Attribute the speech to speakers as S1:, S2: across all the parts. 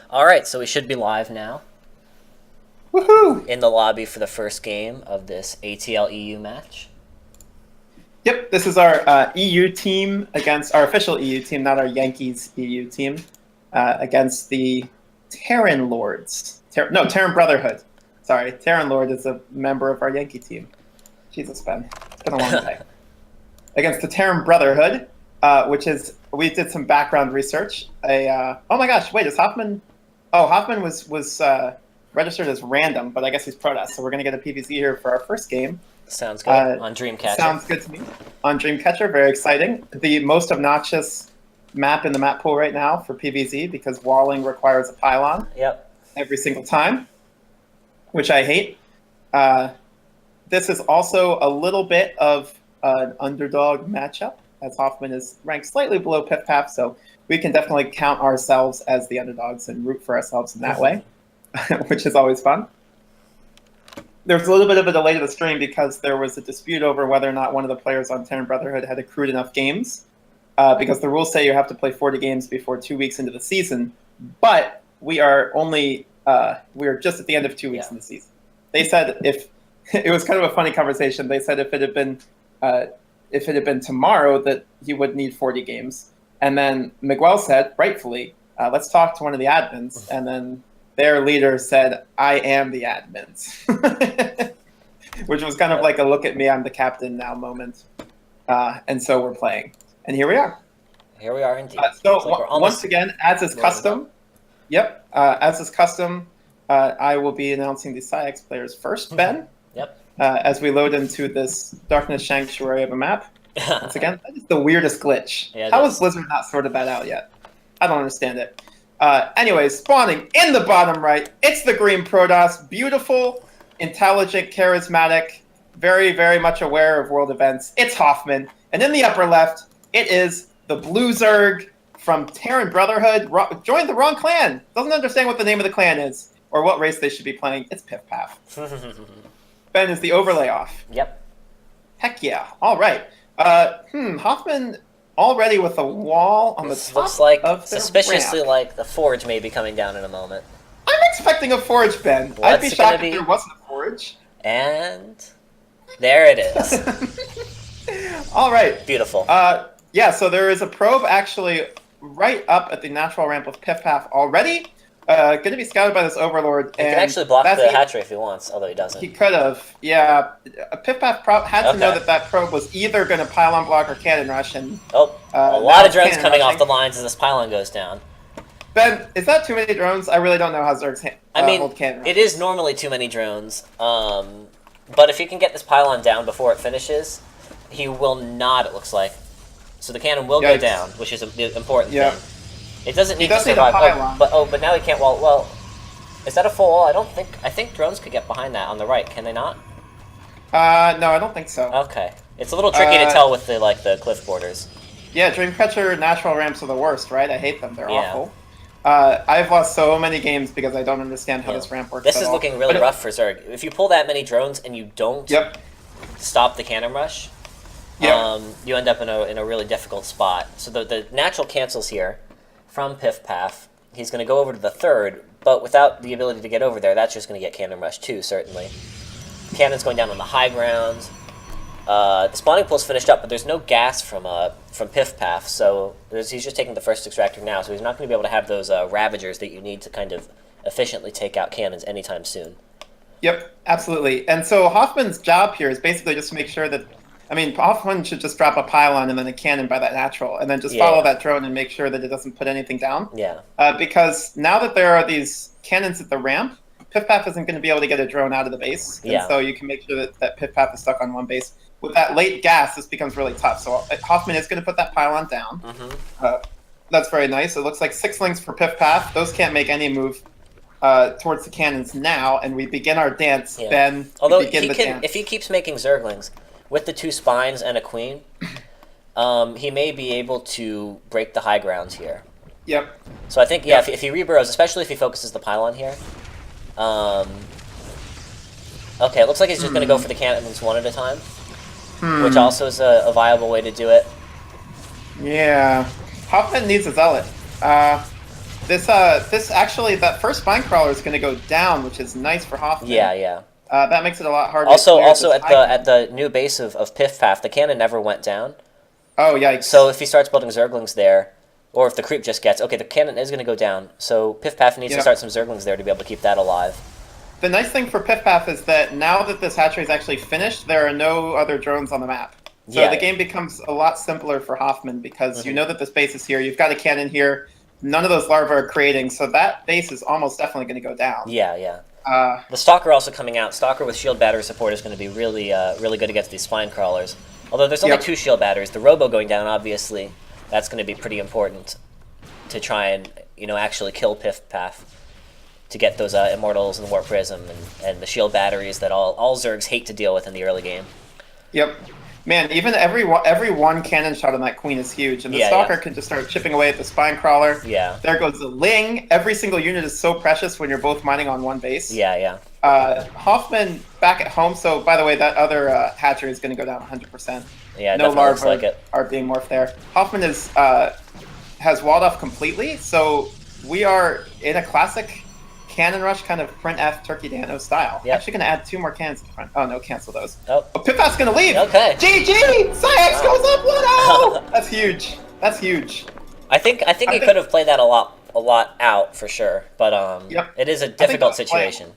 S1: Alright, so we should be live now.
S2: Woohoo!
S1: In the lobby for the first game of this ATL EU match.
S2: Yep, this is our EU team against our official EU team, not our Yankees EU team, against the Terran Lords. Terran Brotherhood. Sorry, Terran Lord is a member of our Yankee team. Jesus, Ben. It's been a long day. against the Terran Brotherhood, which is, we did some background research. Oh my gosh, wait, is Hoffman? Oh, Hoffman was registered as random, but I guess he's Protoss, so we're going to get a PvZ here for our first game.
S1: Sounds good. On Dreamcatcher.
S2: Sounds good to me. On Dreamcatcher, very exciting. The most obnoxious map in the map pool right now for PvZ, because walling requires a pylon.
S1: Yep.
S2: Every single time, which I hate. This is also a little bit of an underdog matchup, as Hoffman is ranked slightly below PiffPaff, so we can definitely count ourselves as the underdogs and root for ourselves in that way, which is always fun. There's a little bit of a delay to the stream because there was a dispute over whether or not one of the players on Terran Brotherhood had accrued enough games, because the rules say you have to play 40 games before 2 weeks into the season, but we are only we are just at the end of 2 weeks in the season. They said if it was kind of a funny conversation. They said if it had been tomorrow that he would need 40 games, and then Miguel said rightfully, let's talk to one of the admins, and then their leader said, "I am the admins," which was kind of like a look at me, I'm the captain now moment. And so we're playing, and here we are.
S1: Here we are indeed.
S2: Once again, as is custom. Yep, as is custom, I will be announcing the PsiX players first, Ben.
S1: Yep.
S2: As we load into this Darkness Sanctuary of a map. Once again, that is the weirdest glitch.
S1: Yeah,
S2: how has Blizzard not sorted that out yet? I don't understand it. Anyways, spawning in the bottom right, it's the Green Protoss. Beautiful, intelligent, charismatic, very, very much aware of world events. It's Hoffman. And in the upper left, it is the Blue Zerg from Terran Brotherhood. Joined the wrong clan. Doesn't understand what the name of the clan is or what race they should be playing. It's PiffPaff. Ben, is the overlay off?
S1: Yep.
S2: Heck yeah. All right. Hoffman already with a wall on the top
S1: looks like
S2: of the
S1: suspiciously
S2: ramp.
S1: like the forge may be coming down in a moment.
S2: I'm expecting a forge, Ben. I'd
S1: What's
S2: be
S1: it gonna
S2: shocked
S1: be?
S2: if there wasn't a forge.
S1: And there it is.
S2: All right.
S1: Beautiful.
S2: Yeah, so there is a probe actually right up at the natural ramp of PiffPaff already. Going to be scouted by this Overlord.
S1: He can actually block the hatchery if he wants, although he doesn't.
S2: He could have, yeah. PiffPaff had to know that probe was either going to pylon block or cannon rush. And,
S1: a lot of drones coming off the lines as this pylon goes down.
S2: Ben, is that too many drones? I really don't know how Zergs hold cannon rush.
S1: It is normally too many drones, but if he can get this pylon down before it finishes, he will not, it looks like. So the cannon will go down, which is the important thing. It doesn't need to survive. But now he can't wall. Well, is that a full wall? I think drones could get behind that on the right. Can they not?
S2: No, I don't think so.
S1: Okay, it's a little tricky to tell with the cliff borders.
S2: Yeah, Dreamcatcher natural ramps are the worst, right? I hate them. They're awful. I've lost so many games because I don't understand how this ramp works.
S1: This is looking really rough for Zerg. If you pull that many drones and you don't stop the cannon rush, you end up in a really difficult spot. So the natural cancels here from PiffPaff. He's going to go over to the third, but without the ability to get over there, that's just going to get cannon rush too, certainly. Cannon's going down on the high ground. The spawning pool's finished up, but there's no gas from PiffPaff, so he's just taking the first extractor now, so he's not going to be able to have those Ravagers that you need to kind of efficiently take out cannons anytime soon.
S2: Yep, absolutely. And so Hoffman's job here is basically just to make sure that, Hoffman should just drop a pylon and then a cannon by that natural, and then just follow that drone and make sure that it doesn't put anything down.
S1: Yeah.
S2: Because now that there are these cannons at the ramp, PiffPaff isn't going to be able to get a drone out of the base, and so you can make sure that PiffPaff is stuck on one base. With that late gas, this becomes really tough. So Hoffman is going to put that pylon down. That's very nice. It looks like 6 links for PiffPaff. Those can't make any move towards the cannons now, and we begin our dance. Then,
S1: although if he keeps making Zerglings with the 2 spines and a queen, he may be able to break the high grounds here.
S2: Yep.
S1: So I think if he reburrows, especially if he focuses the pylon here. Okay, it looks like he's just going to go for the cannons one at a time. Which also is a viable way to do it.
S2: Yeah. Hoffman needs a zealot. This actually, that first spine crawler is going to go down, which is nice for Hoffman.
S1: Yeah.
S2: That makes it a lot harder.
S1: Also at the new base of PiffPaff, the cannon never went down.
S2: Oh, yikes.
S1: So if he starts building Zerglings there, or if the creep just gets... Okay, the cannon is going to go down, so PiffPaff needs to start some Zerglings there to be able to keep that alive.
S2: The nice thing for PiffPaff is that now that this hatchery is actually finished, there are no other drones on the map. So the game becomes a lot simpler for Hoffman because you know that this base is here. You've got a cannon here. None of those larvae are creating, so that base is almost definitely going to go down.
S1: Yeah. The Stalker also coming out. Stalker with shield battery support is going to be really really good against these spine crawlers. Although there's only 2 shield batteries. The Robo going down, obviously, that's going to be pretty important to try and actually kill Piff Path to get those Immortals and Warp Prism and the shield batteries that all Zergs hate to deal with in the early game.
S2: Yep. Man, even every one cannon shot on that queen is huge, and the Stalker can just start chipping away at the spine crawler.
S1: Yeah.
S2: There goes the Ling. Every single unit is so precious when you're both mining on one base.
S1: Yeah.
S2: Hoffman back at home. So, by the way, that other hatchery is going to go down 100%.
S1: Yeah,
S2: no larvae
S1: like
S2: are being morphed there. Hoffman has walled off completely, so we are in a classic cannon rush kind of print F Turkey Dano style. Actually going to add 2 more cannons to the front. Oh, no, cancel those. Oh, Pippa's going to leave!
S1: Okay.
S2: GG! PsiX goes up 1-0! That's huge. That's huge.
S1: I think he could have played that a lot out for sure, but it is a difficult situation.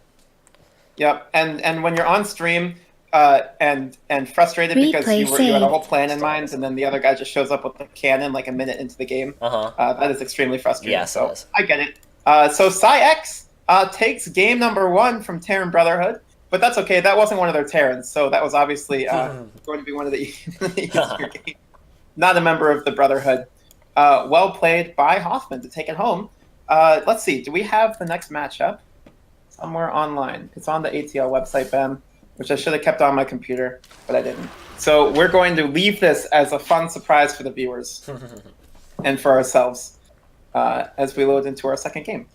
S2: Yep, and when you're on stream and frustrated because you had a whole plan in mind, and then the other guy just shows up with a cannon like a minute into the game, that is extremely frustrating.
S1: Yeah,
S2: so I get it. So PsiX takes game number 1 from Terran Brotherhood, but that's okay. That wasn't one of their Terrans, so that was obviously going to be one of the easier games. Not a member of the Brotherhood. Well played by Hoffman to take it home. Let's see. Do we have the next matchup somewhere online? It's on the ATL website, Ben, which I should have kept on my computer, but I didn't. So we're going to leave this as a fun surprise for the viewers and for ourselves as we load into our second game.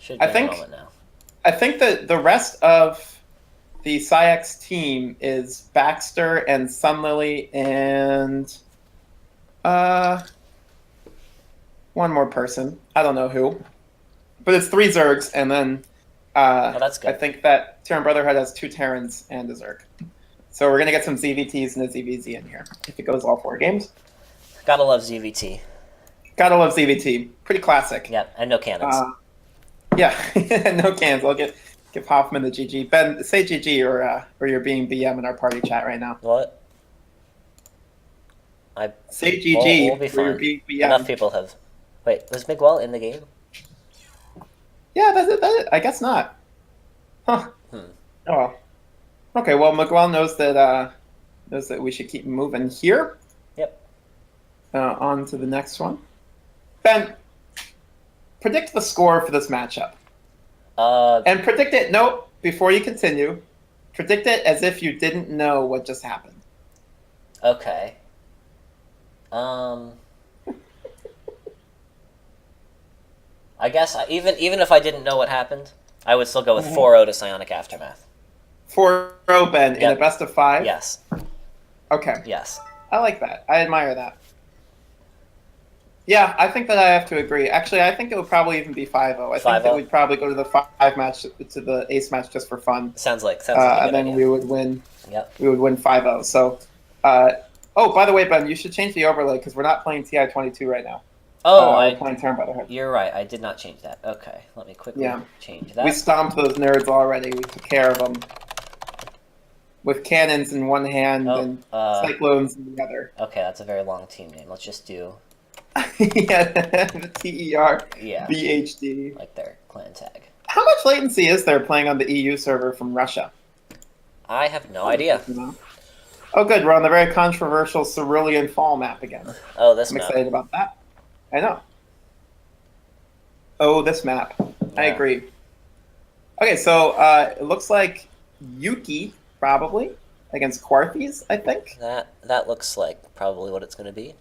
S2: I think that the rest of the PsiX team is Baxter and Sunlily and one more person. I don't know who. But it's 3 Zergs, and then
S1: that's good.
S2: I think that Terran Brotherhood has 2 Terrans and a Zerg. So we're going to get some ZVTs and a ZVZ in here, if it goes all 4 games.
S1: Gotta love ZVT.
S2: Gotta love ZVT. Pretty classic.
S1: Yep, and no cannons.
S2: No cans. I'll give Hoffman the GG. Ben, say GG or you're being BM in our party chat right now.
S1: What?
S2: Say GG
S1: we'll be fine.
S2: or you're being BM.
S1: Enough people have... Wait, was Miguel in the game?
S2: Yeah, that's it. I guess not. Huh. Oh well. Okay, well, Miguel knows that we should keep moving here.
S1: Yep.
S2: On to the next one. Ben, predict the score for this matchup. And predict it, before you continue, predict it as if you didn't know what just happened.
S1: Okay. I guess even if I didn't know what happened, I would still go with 4-0 to Psionic Aftermath.
S2: 4-0, Ben, in a best of 5?
S1: Yes.
S2: Okay.
S1: Yes.
S2: I like that. I admire that. Yeah, I think that I have to agree. Actually, I think it would probably even be 5-0. I think that we'd probably go to the 5 match, to the ace match just for fun.
S1: Sounds like a good
S2: and then
S1: idea.
S2: we would win.
S1: Yep.
S2: We would win 5-0. So, by the way, Ben, you should change the overlay because we're not playing TI-22 right now. We're playing Terran Brotherhood.
S1: You're right. I did not change that. Okay, let me quickly change that.
S2: We stomped those nerds already. We took care of them. With cannons in one hand and cyclones in the other.
S1: Okay, that's a very long team name. Let's just do...
S2: the TerBHD.
S1: Like their clan tag.
S2: How much latency is there playing on the EU server from Russia?
S1: I have no idea.
S2: Oh, good. We're on the very controversial Cerulean Fall map again.
S1: Oh, this
S2: I'm
S1: map.
S2: excited about that. I know. Oh, this map. Yeah. I agree. Okay, so it looks like Yuki, probably, against Quarthes, I think.
S1: That looks like probably what it's going to be.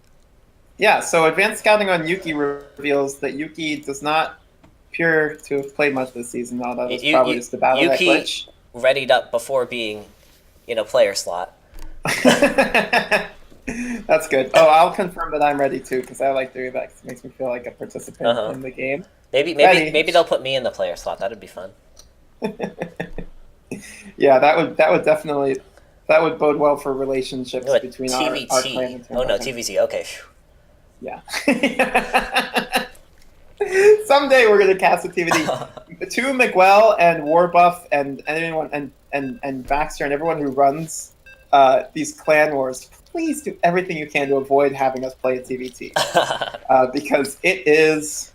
S2: Yeah, so advanced scouting on Yuki reveals that Yuki does not appear to have played much this season, although it's probably just a battle that glitch.
S1: Readied up before being in a player slot.
S2: That's good. Oh, I'll confirm that I'm ready too, because I like doing that. It makes me feel like a participant in the game.
S1: Maybe they'll put me in the player slot. That'd be fun.
S2: Yeah, that would definitely bode well for relationships between our clan and
S1: no, TVZ. Okay.
S2: Yeah. Someday we're gonna cast a TVZ. To Miguel and Warbuff and anyone and Baxter and everyone who runs these clan wars, please do everything you can to avoid having us play a TVT. Because it is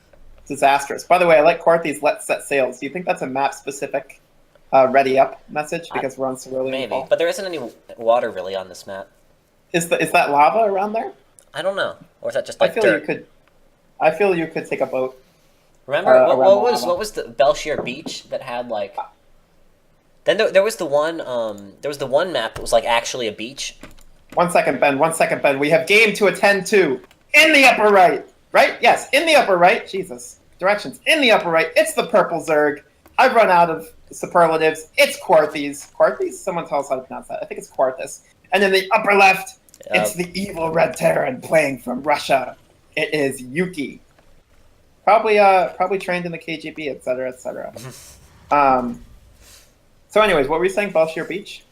S2: disastrous. By the way, I like Quarthy's Let's Set Sails. Do you think that's a map-specific ready up message because we're on Cerulean
S1: Maybe,
S2: Fall?
S1: but there isn't any water really on this map.
S2: Is that lava around there?
S1: I don't know. Or is that just like
S2: dirt? I feel you could take a boat.
S1: Remember what was the Belshire Beach that had like? Then there was the one map that was like actually a beach.
S2: 1 second, Ben. 1 second, Ben. We have game to attend to in the upper right. Right? Yes, in the upper right. Jesus. Directions in the upper right. It's the purple Zerg. I've run out of superlatives. It's Quarthy's. Quarthy's? Someone tell us how to pronounce that. I think it's Quarthus. And in the upper left, it's the evil Red Terran playing from Russia. It is Yuki. Probably trained in the KGB, etc., etc. So, anyways, what were you saying? Belshire Beach?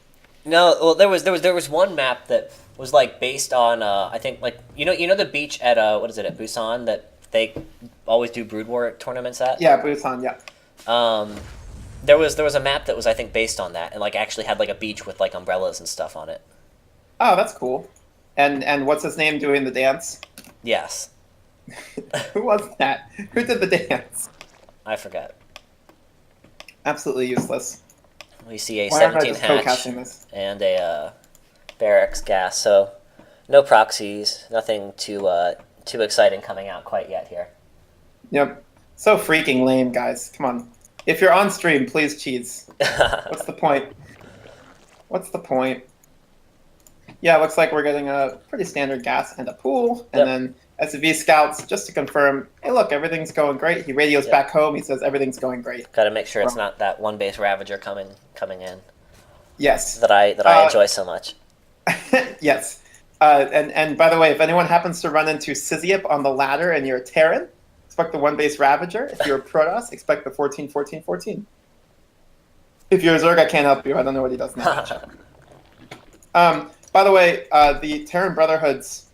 S1: No, well, there was one map that was like based on I think like you know the beach at what is it at Busan that they always do Brood War tournaments at?
S2: Yeah, Busan. Yeah.
S1: There was a map that was I think based on that and like actually had like a beach with like umbrellas and stuff on it.
S2: Oh, that's cool. And what's his name doing the dance?
S1: Yes.
S2: Who was that? Who did the dance?
S1: I forget.
S2: Absolutely useless.
S1: We see a 17 hatch and a barracks gas, so no proxies, nothing too exciting coming out quite yet here.
S2: Yep. So freaking lame, guys. Come on. If you're on stream, please cheese. What's the point? What's the point? Yeah, it looks like we're getting a pretty standard gas and a pool, and then SUV scouts, just to confirm, hey, look, everything's going great. He radios back home. He says everything's going great.
S1: Got to make sure it's not that one base Ravager coming in.
S2: Yes.
S1: That I enjoy so much.
S2: Yes. And by the way, if anyone happens to run into Sisyp on the ladder and you're a Terran, expect the one base Ravager. If you're a Protoss, expect the 14-14-14. If you're a Zerg, I can't help you. I don't know what he does in that matchup. By the way, the Terran Brotherhood's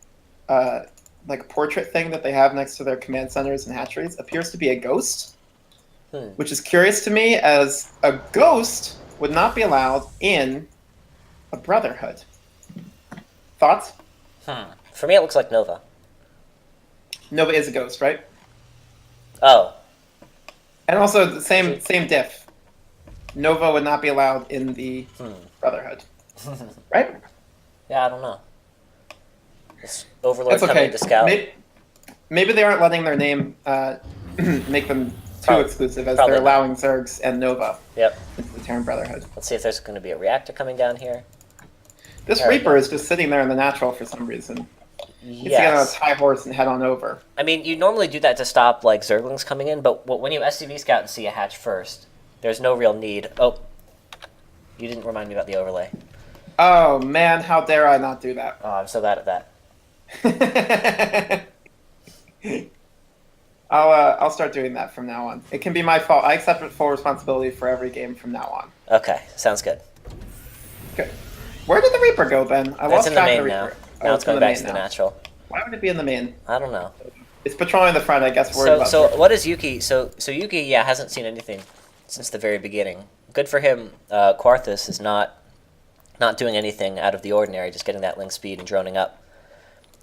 S2: like portrait thing that they have next to their command centers and hatcheries appears to be a ghost, which is curious to me as a ghost would not be allowed in a Brotherhood. Thoughts?
S1: For me, it looks like Nova.
S2: Nova is a ghost, right?
S1: Oh.
S2: And also the same diff. Nova would not be allowed in the Brotherhood. Right?
S1: Yeah, I don't know. This Overlord coming to scout.
S2: Maybe they aren't letting their name make them too exclusive as they're allowing Zergs and Nova into the Terran Brotherhood.
S1: Let's see if there's going to be a reactor coming down here.
S2: This Reaper is just sitting there in the natural for some reason. He's get on his high horse and head on over.
S1: I mean, you normally do that to stop like Zerglings coming in, but when you SCV scout and see a hatch first, there's no real need. Oh, you didn't remind me about the overlay.
S2: Oh man, how dare I not do that?
S1: Oh, I'm so bad at that.
S2: I'll start doing that from now on. It can be my fault. I accept full responsibility for every game from now on.
S1: Okay, sounds good.
S2: Good. Where did the Reaper go, Ben? I lost track of the Reaper.
S1: Now it's going back to the natural.
S2: Why would it be in the main?
S1: I don't know.
S2: It's patrolling the front, I guess.
S1: So what is Yuki? So Yuki, hasn't seen anything since the very beginning. Good for him. Quarthus is not doing anything out of the ordinary, just getting that link speed and droning up.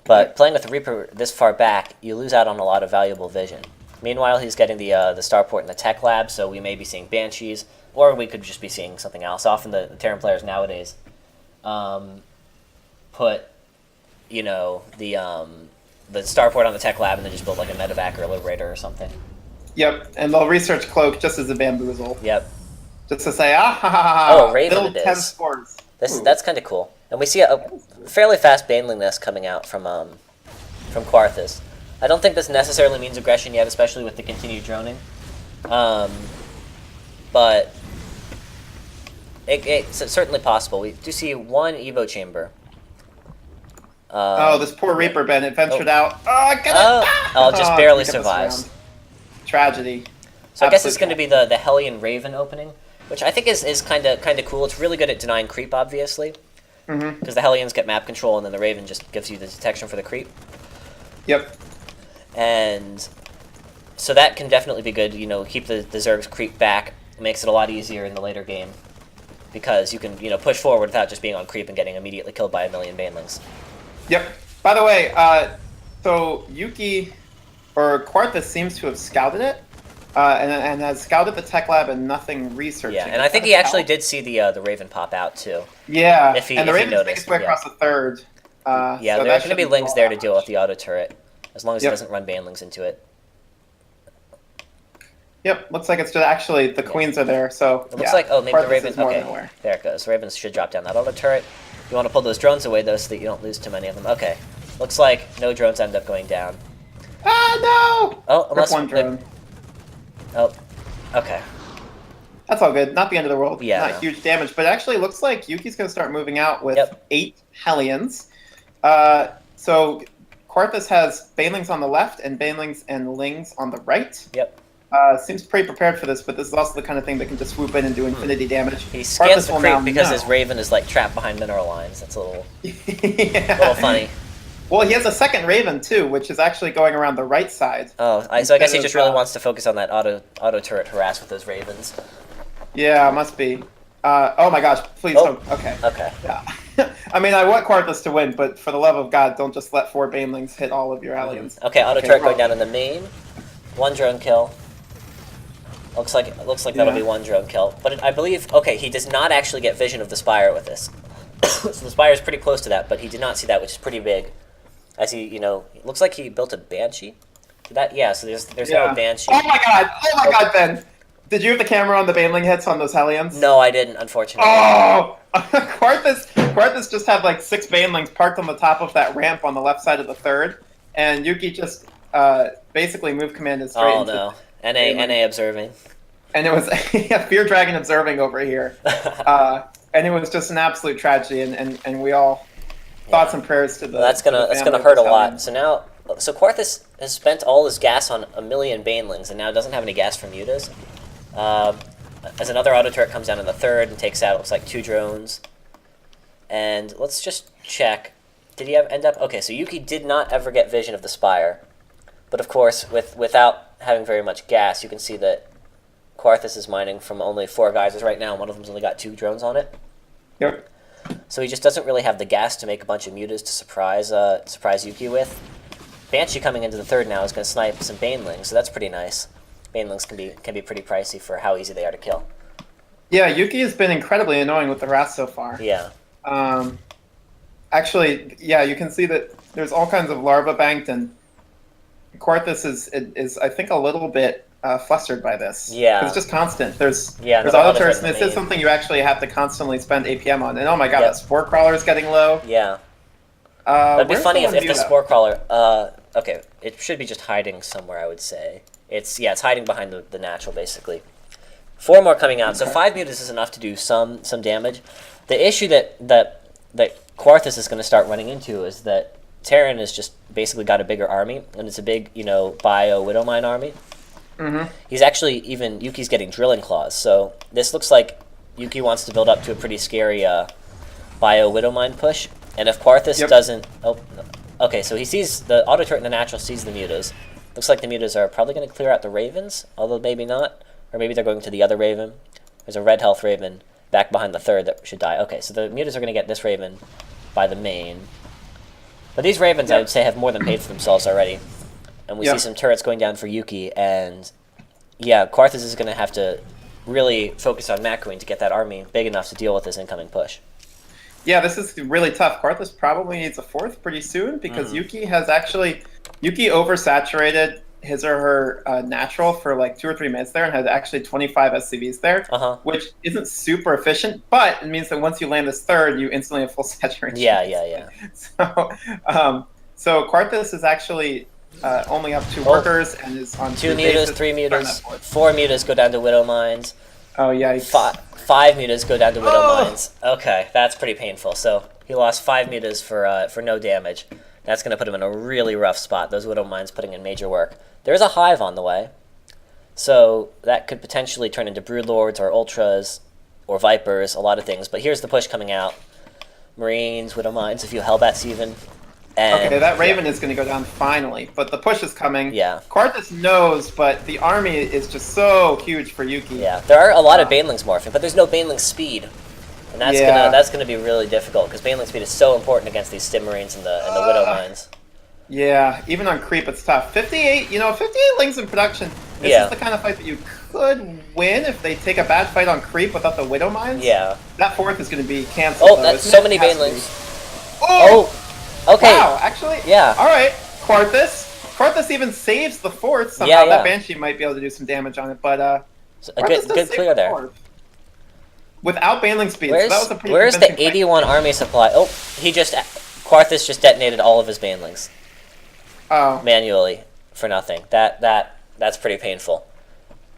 S1: But playing with the Reaper this far back, you lose out on a lot of valuable vision. Meanwhile, he's getting the starport in the tech lab, so we may be seeing Banshees, or we could just be seeing something else. Often the Terran players nowadays put, the starport on the tech lab and then just build like a medevac or a liberator or something.
S2: Yep, and they'll research Cloak just as a bamboozle.
S1: Yep.
S2: Just to say, oh,
S1: Raven
S2: build
S1: it
S2: 10
S1: is.
S2: scores.
S1: That's kind of cool. And we see a fairly fast Baneling nest coming out from Quarthus. I don't think this necessarily means aggression yet, especially with the continued droning. But it's certainly possible. We do see one Evo chamber.
S2: This poor Reaper, Ben. It ventured out. Oh, get it!
S1: Just barely survives.
S2: Tragedy.
S1: So I guess it's going to be the Hellion Raven opening, which I think is kind of cool. It's really good at denying creep, obviously. Because the Hellions get map control, and then the Raven just gives you the detection for the creep.
S2: Yep.
S1: And so that can definitely be good. Keep the Zerg's creep back. It makes it a lot easier in the later game. because you can push forward without just being on creep and getting immediately killed by a million banelings.
S2: Yep. By the way, so Yuki or Quarthus seems to have scouted it, and has scouted the tech lab and nothing researching.
S1: Yeah, and I think he actually did see the Raven pop out too.
S2: Yeah,
S1: and the Raven's
S2: making its way across the third.
S1: Yeah, so there's going to be Lings there to deal with the auto turret, as long as he doesn't run banelings into it.
S2: Yep, looks like it's just actually the queens are there, so
S1: it looks like maybe
S2: Quarthus
S1: the Raven.
S2: Okay,
S1: there it goes. The Ravens should drop down that auto turret. You want to pull those drones away though, so that you don't lose too many of them. Okay, looks like no drones end up going down.
S2: Ah no!
S1: Oh, unless
S2: one drone.
S1: Oh, okay.
S2: That's all good. Not the end of the world.
S1: Yeah,
S2: not huge damage, but it actually looks like Yuki's going to start moving out with 8 Hellions. So Quarthus has banelings on the left and banelings and lings on the right.
S1: Yep.
S2: Seems pretty prepared for this, but this is also the kind of thing that can just swoop in and do infinity damage.
S1: He scans the creep because his Raven is like trapped behind mineral lines. That's a little, little funny.
S2: Well, he has a second Raven too, which is actually going around the right side.
S1: Oh, so I guess he just really wants to focus on that auto turret harass with those Ravens.
S2: Yeah, must be. Oh my gosh, please don't. Okay.
S1: Okay.
S2: Yeah. I mean, I want Quarthus to win, but for the love of God, don't just let 4 banelings hit all of your aliens.
S1: Okay, auto turret going down in the main. 1 drone kill. Looks like that'll be 1 drone kill. But I believe, he does not actually get vision of the Spire with this. So the Spire is pretty close to that, but he did not see that, which is pretty big. As he, it looks like he built a Banshee. So there's no Banshee.
S2: Oh my God, Ben! Did you have the camera on the baneling hits on those Hellions?
S1: No, I didn't, unfortunately.
S2: Oh! Quarthus just had like 6 banelings parked on the top of that ramp on the left side of the third, and Yuki just basically moved command straight into...
S1: Oh no. NA observing.
S2: And it was Fear Dragon observing over here. And it was just an absolute tragedy, and we all thoughts and prayers to the
S1: that's gonna hurt a lot. So Quarthus has spent all his gas on a million banelings and now doesn't have any gas for mutas. As another auto turret comes down in the third and takes out, looks like 2 drones. And let's just check. Did he end up? Okay, so Yuki did not ever get vision of the Spire. But of course, without having very much gas, you can see that Quarthus is mining from only 4 geysers right now, and one of them's only got 2 drones on it.
S2: Yep.
S1: So he just doesn't really have the gas to make a bunch of mutas to surprise Yuki with. Banshee coming into the third now is going to snipe some banelings, so that's pretty nice. Banelings can be pretty pricey for how easy they are to kill.
S2: Yeah, Yuki has been incredibly annoying with the Wrath so far.
S1: Yeah.
S2: Actually, yeah, you can see that there's all kinds of larva banked, and Quarthus is I think a little bit flustered by this.
S1: Yeah.
S2: It's just constant. There's
S1: auto
S2: turrets, and this is something you actually have to constantly spend APM on. And oh my god, that Spore Crawler is getting low.
S1: Yeah. That'd be funny if the Spore Crawler... okay, it should be just hiding somewhere, I would say. It's hiding behind the natural, basically. 4 more coming out, so 5 mutas is enough to do some damage. The issue that Quarthus is going to start running into is that Terran has just basically got a bigger army, and it's a big, bio Widowmine army.
S2: Mm-hmm.
S1: He's actually Yuki's getting Drilling Claws, so this looks like Yuki wants to build up to a pretty scary bio Widowmine push, and if Quarthus doesn't... Oh, okay, so he sees the auto turret in the natural, sees the mutas. Looks like the mutas are probably going to clear out the Ravens, although maybe not. Or maybe they're going to the other Raven. There's a red health Raven back behind the third that should die. Okay, so the mutas are going to get this Raven by the main. But these Ravens, I would say, have more than paid for themselves already. And we see some turrets going down for Yuki, and yeah, Quarthus is going to have to really focus on macroing to get that army big enough to deal with this incoming push.
S2: Yeah, this is really tough. Quarthus probably needs a 4th pretty soon, because Yuki oversaturated his or her natural for like 2 or 3 minutes there and had actually 25 SCVs there, which isn't super efficient, but it means that once you land this third, you instantly have full saturation.
S1: Yeah.
S2: So Quarthus is actually only up 2 workers and is on
S1: 2 mutas, 3 mutas, 4 mutas go down to Widow Mines.
S2: Oh, yikes.
S1: 5 mutas go down to Widow Mines. Okay, that's pretty painful. So he lost 5 mutas for no damage. That's going to put him in a really rough spot. Those Widow Mines putting in major work. There's a hive on the way, so that could potentially turn into Broodlords or Ultras or Vipers, a lot of things. But here's the push coming out. Marines, Widow Mines, a few Hellbats even. And,
S2: okay, that Raven is going to go down finally, but the push is coming.
S1: Yeah.
S2: Quarthus knows, but the army is just so huge for Yuki.
S1: Yeah, there are a lot of Banelings morphing, but there's no Baneling speed. And that's gonna be really difficult because Baneling speed is so important against these Stim Marines and the Widow Mines.
S2: Yeah, even on creep it's tough. 58, 58 Lings in production. This is the kind of fight that you could win if they take a bad fight on creep without the Widow Mines.
S1: Yeah.
S2: That 4th is going to be canceled.
S1: Oh, that's so many Banelings.
S2: Oh!
S1: Okay.
S2: Wow, actually?
S1: Yeah.
S2: Alright, Quarthus even saves the 4th somehow.
S1: Yeah.
S2: That Banshee might be able to do some damage on it, but
S1: so a good clear there.
S2: 4th. Without Baneling speed,
S1: Where's,
S2: so that was a pretty
S1: where's the
S2: convincing
S1: 81 army supply? Oh, Quarthus just detonated all of his Banelings.
S2: Oh.
S1: Manually for nothing. That's pretty painful.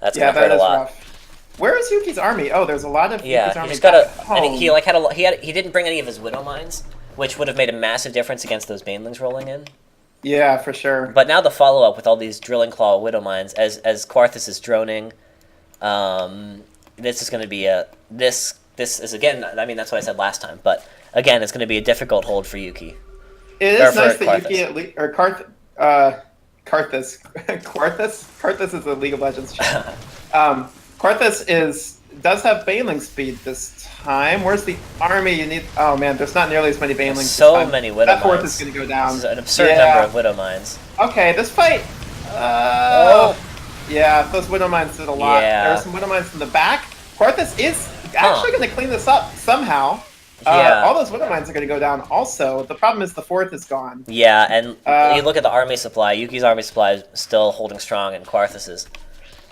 S1: That's gonna hurt a lot.
S2: Rough. Where is Yuki's army? Oh, there's a lot of Yuki's army.
S1: He's got and he didn't bring any of his Widow Mines, which would have made a massive difference against those Banelings rolling in.
S2: Yeah, for sure.
S1: But now the follow up with all these Drilling Claw Widow Mines as Quarthus is droning, this is going to be this is again. I mean, that's what I said last time, but again, it's going to be a difficult hold for Yuki.
S2: It is nice that Yuki Karthus. Karthus is a League of Legends champ. Karthus does have Baneling speed this time. Where's the army? You need. Oh man, there's not nearly as many Banelings.
S1: So many Widow Mines.
S2: That 4th is going to go down.
S1: This is an absurd number of Widow Mines.
S2: Okay, this fight. Yeah, those Widow Mines did a lot.
S1: Yeah.
S2: There are some Widow Mines in the back. Karthus is actually going to clean this up somehow. All those Widow Mines are going to go down also. The problem is the 4th is gone.
S1: Yeah, and you look at the army supply. Yuki's army supply is still holding strong, and Quarthus is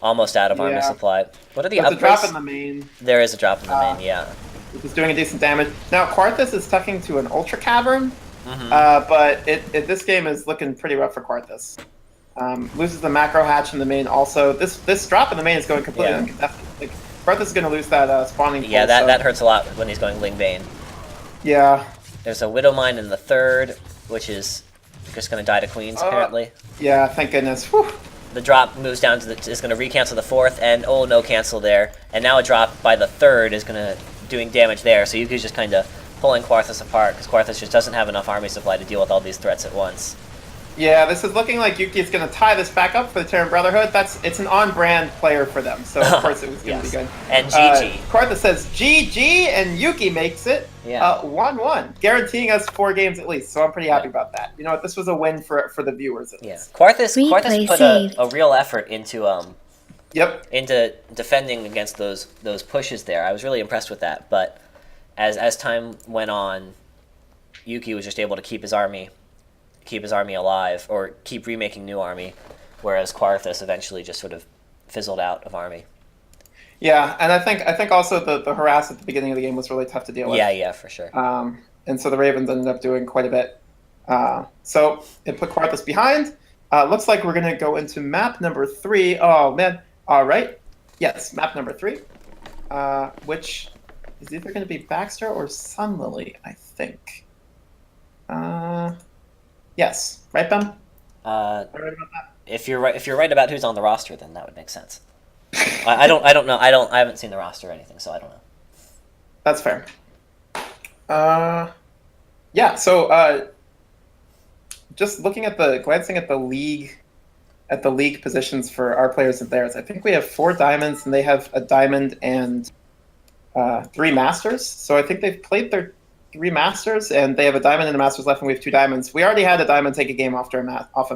S1: almost out of army supply. What are the upgrades?
S2: There's a drop in the main.
S1: There is a drop in the main, yeah.
S2: It's doing a decent damage. Now, Quarthus is tucking to an Ultra Cavern, but this game is looking pretty rough for Quarthus. Loses the Macro Hatch in the main also. This drop in the main is going completely uncontested. Like, Quarthus is going to lose that spawning pool.
S1: Yeah, that hurts a lot when he's going Ling Bane.
S2: Yeah.
S1: There's a Widow Mine in the 3rd, which is just going to die to Queens, apparently.
S2: Yeah, thank goodness. Whew.
S1: The drop moves down to is going to recancel the 4th, and no cancel there. And now a drop by the 3rd is going to doing damage there, so Yuki's just kind of pulling Quarthus apart, because Quarthus just doesn't have enough army supply to deal with all these threats at once. Yeah,
S2: this is looking like Yuki is going to tie this back up for the Terran Brotherhood. It's an on-brand player for them, so of course it was going to be good.
S1: And GG.
S2: Quarthus says GG, and Yuki makes it 1-1, guaranteeing us 4 games at least, so I'm pretty happy about that. You know what, this was a win for the viewers at least.
S1: Quarthus put a real effort into into defending against those pushes there. I was really impressed with that, but as time went on, Yuki was just able to keep his army alive, or keep remaking new army, whereas Quarthus eventually just sort of fizzled out of army.
S2: Yeah, and I think also the harass at the beginning of the game was really tough to deal with.
S1: Yeah, for sure.
S2: And so the Ravens ended up doing quite a bit. So it put Quarthus behind. Looks like we're going to go into map number 3. Oh, man. All right. Yes, map number 3, which is either going to be Baxter or Sunlily, I think. Yes, right, Ben? Am I right about that?
S1: If you're right about who's on the roster, then that would make sense. I don't know. I haven't seen the roster or anything, so I don't know.
S2: That's fair. Yeah. So just glancing at the league positions for our players and theirs, I think we have 4 diamonds and they have a diamond and 3 masters. So I think they've played their 3 masters and they have a diamond and a masters left, and we have 2 diamonds. We already had a diamond take a game off a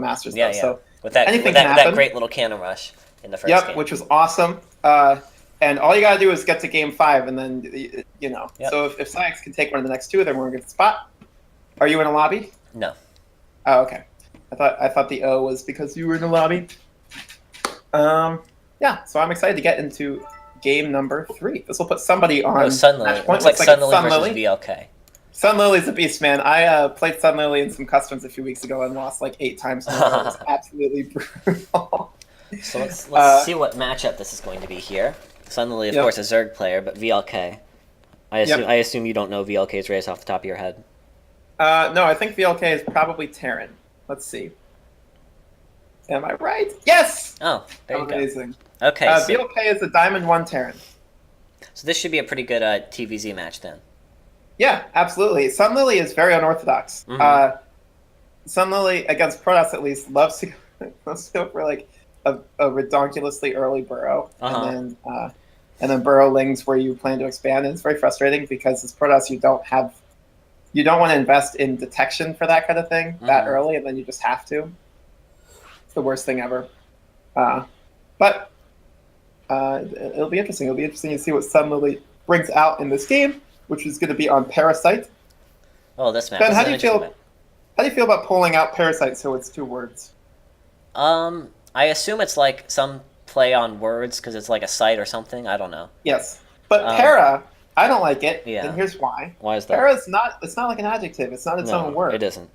S2: masters.
S1: Yeah,
S2: though, so
S1: with that great little cannon rush in the first game.
S2: Which was awesome. And all you gotta do is get to game 5, and then So if PsiX can take one of the next 2, then we're in a good spot. Are you in a lobby?
S1: No.
S2: Oh, okay. I thought the O was because you were in the lobby. Yeah. So I'm excited to get into game number 3. This will put somebody on.
S1: Sunlily. Looks like Sunlily versus VLK.
S2: Sunlily's a beast, man. I played Sunlily in some customs a few weeks ago and lost like 8 times. It was absolutely brutal.
S1: So let's see what matchup this is going to be here. Sunlily, of course, a Zerg player, but VLK. I assume you don't know VLK's race off the top of your head.
S2: No, I think VLK is probably Terran. Let's see. Am I right? Yes!
S1: Oh, there you
S2: Amazing.
S1: Go. Okay.
S2: VLK is a Diamond 1 Terran.
S1: So this should be a pretty good TVZ match then.
S2: Yeah, absolutely. Sunlily is very unorthodox.
S1: Mm-hmm.
S2: Sunlily, against Protoss at least, loves to go for like a redonkulously early burrow, and then and then burrowlings where you plan to expand. And it's very frustrating because as Protoss, you don't want to invest in detection for that kind of thing that early, and then you just have to. It's the worst thing ever. But it'll be interesting. It'll be interesting to see what Sun Lily brings out in this game, which is going to be on Parasite.
S1: Oh, this map.
S2: Ben, how do you feel? How do you feel about pulling out Parasite so it's 2 words?
S1: I assume it's like some play on words because it's like a site or something. I don't know.
S2: Yes, but para, I don't like it.
S1: Yeah.
S2: And here's why.
S1: Why is that?
S2: Para is not. It's not like an adjective. It's not its own word.
S1: It isn't.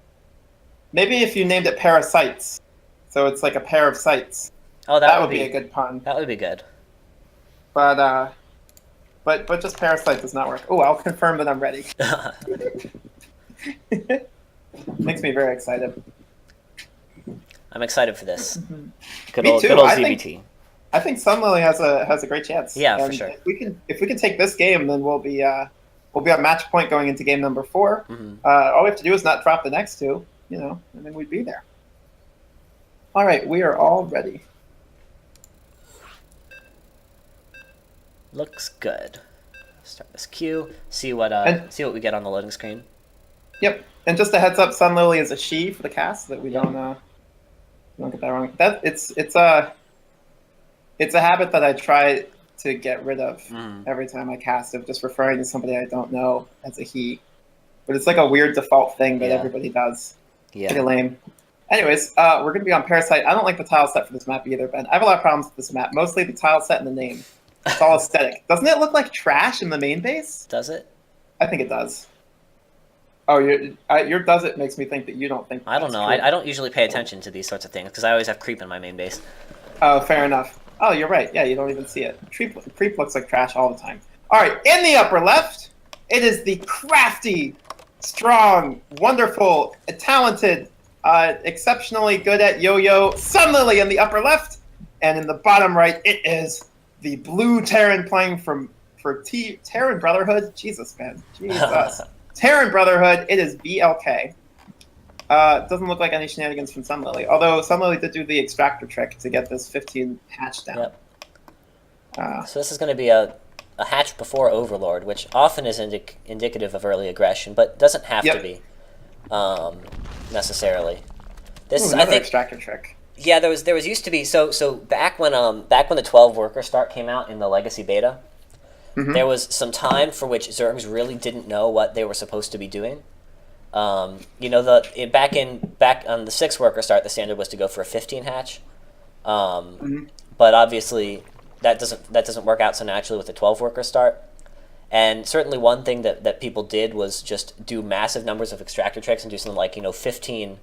S2: Maybe if you named it parasites, so it's like a pair of sites.
S1: Oh,
S2: that would be a good pun.
S1: That would be good.
S2: But just parasite does not work. Oh, I'll confirm that I'm ready. Makes me very excited.
S1: I'm excited for this. Good
S2: Me
S1: old,
S2: too.
S1: Good old ZBT.
S2: I think Sun Lily has a great chance.
S1: Yeah,
S2: and
S1: for sure.
S2: If we can take this game, then we'll be on match point going into game number 4. All we have to do is not drop the next 2, and then we'd be there. All right, we are all ready.
S1: Looks good. Start this queue. See what we get on the loading screen.
S2: Yep. And just a heads up, Sun Lily is a she for the cast, so that we don't get that wrong. It's a habit that I try to get rid of every time I cast, of just referring to somebody I don't know as a he. But it's like a weird default thing that everybody does.
S1: Yeah.
S2: Pretty lame. Anyways, we're going to be on Parasite. I don't like the tile set for this map either, Ben. I have a lot of problems with this map. Mostly the tile set and the name. It's all aesthetic. Doesn't it look like trash in the main base?
S1: Does it?
S2: I think it does. Oh, your does it makes me think that you don't think.
S1: I don't know. I don't usually pay attention to these sorts of things because I always have creep in my main base.
S2: Oh, fair enough. Oh, you're right. Yeah, you don't even see it. Creep looks like trash all the time. All right, in the upper left, it is the crafty, strong, wonderful, talented, exceptionally good at yo-yo Sun Lily in the upper left, and in the bottom right, it is the blue Terran playing for Terran Brotherhood. Jesus, man. Jesus. Terran Brotherhood, it is BLK. Doesn't look like any shenanigans from Sun Lily, although Sun Lily did do the extractor trick to get this 15 hatch down.
S1: Yep. So this is going to be a hatch before Overlord, which often is indicative of early aggression, but doesn't have to be necessarily. This is, I think,
S2: extractor trick.
S1: Yeah, there was used to be so back when the 12 worker start came out in the Legacy beta, there was some time for which Zergs really didn't know what they were supposed to be doing. Back on the 6 worker start, the standard was to go for a 15 hatch, but obviously that doesn't work out so naturally with the 12 worker start. And certainly one thing that people did was just do massive numbers of extractor tricks and do something like 15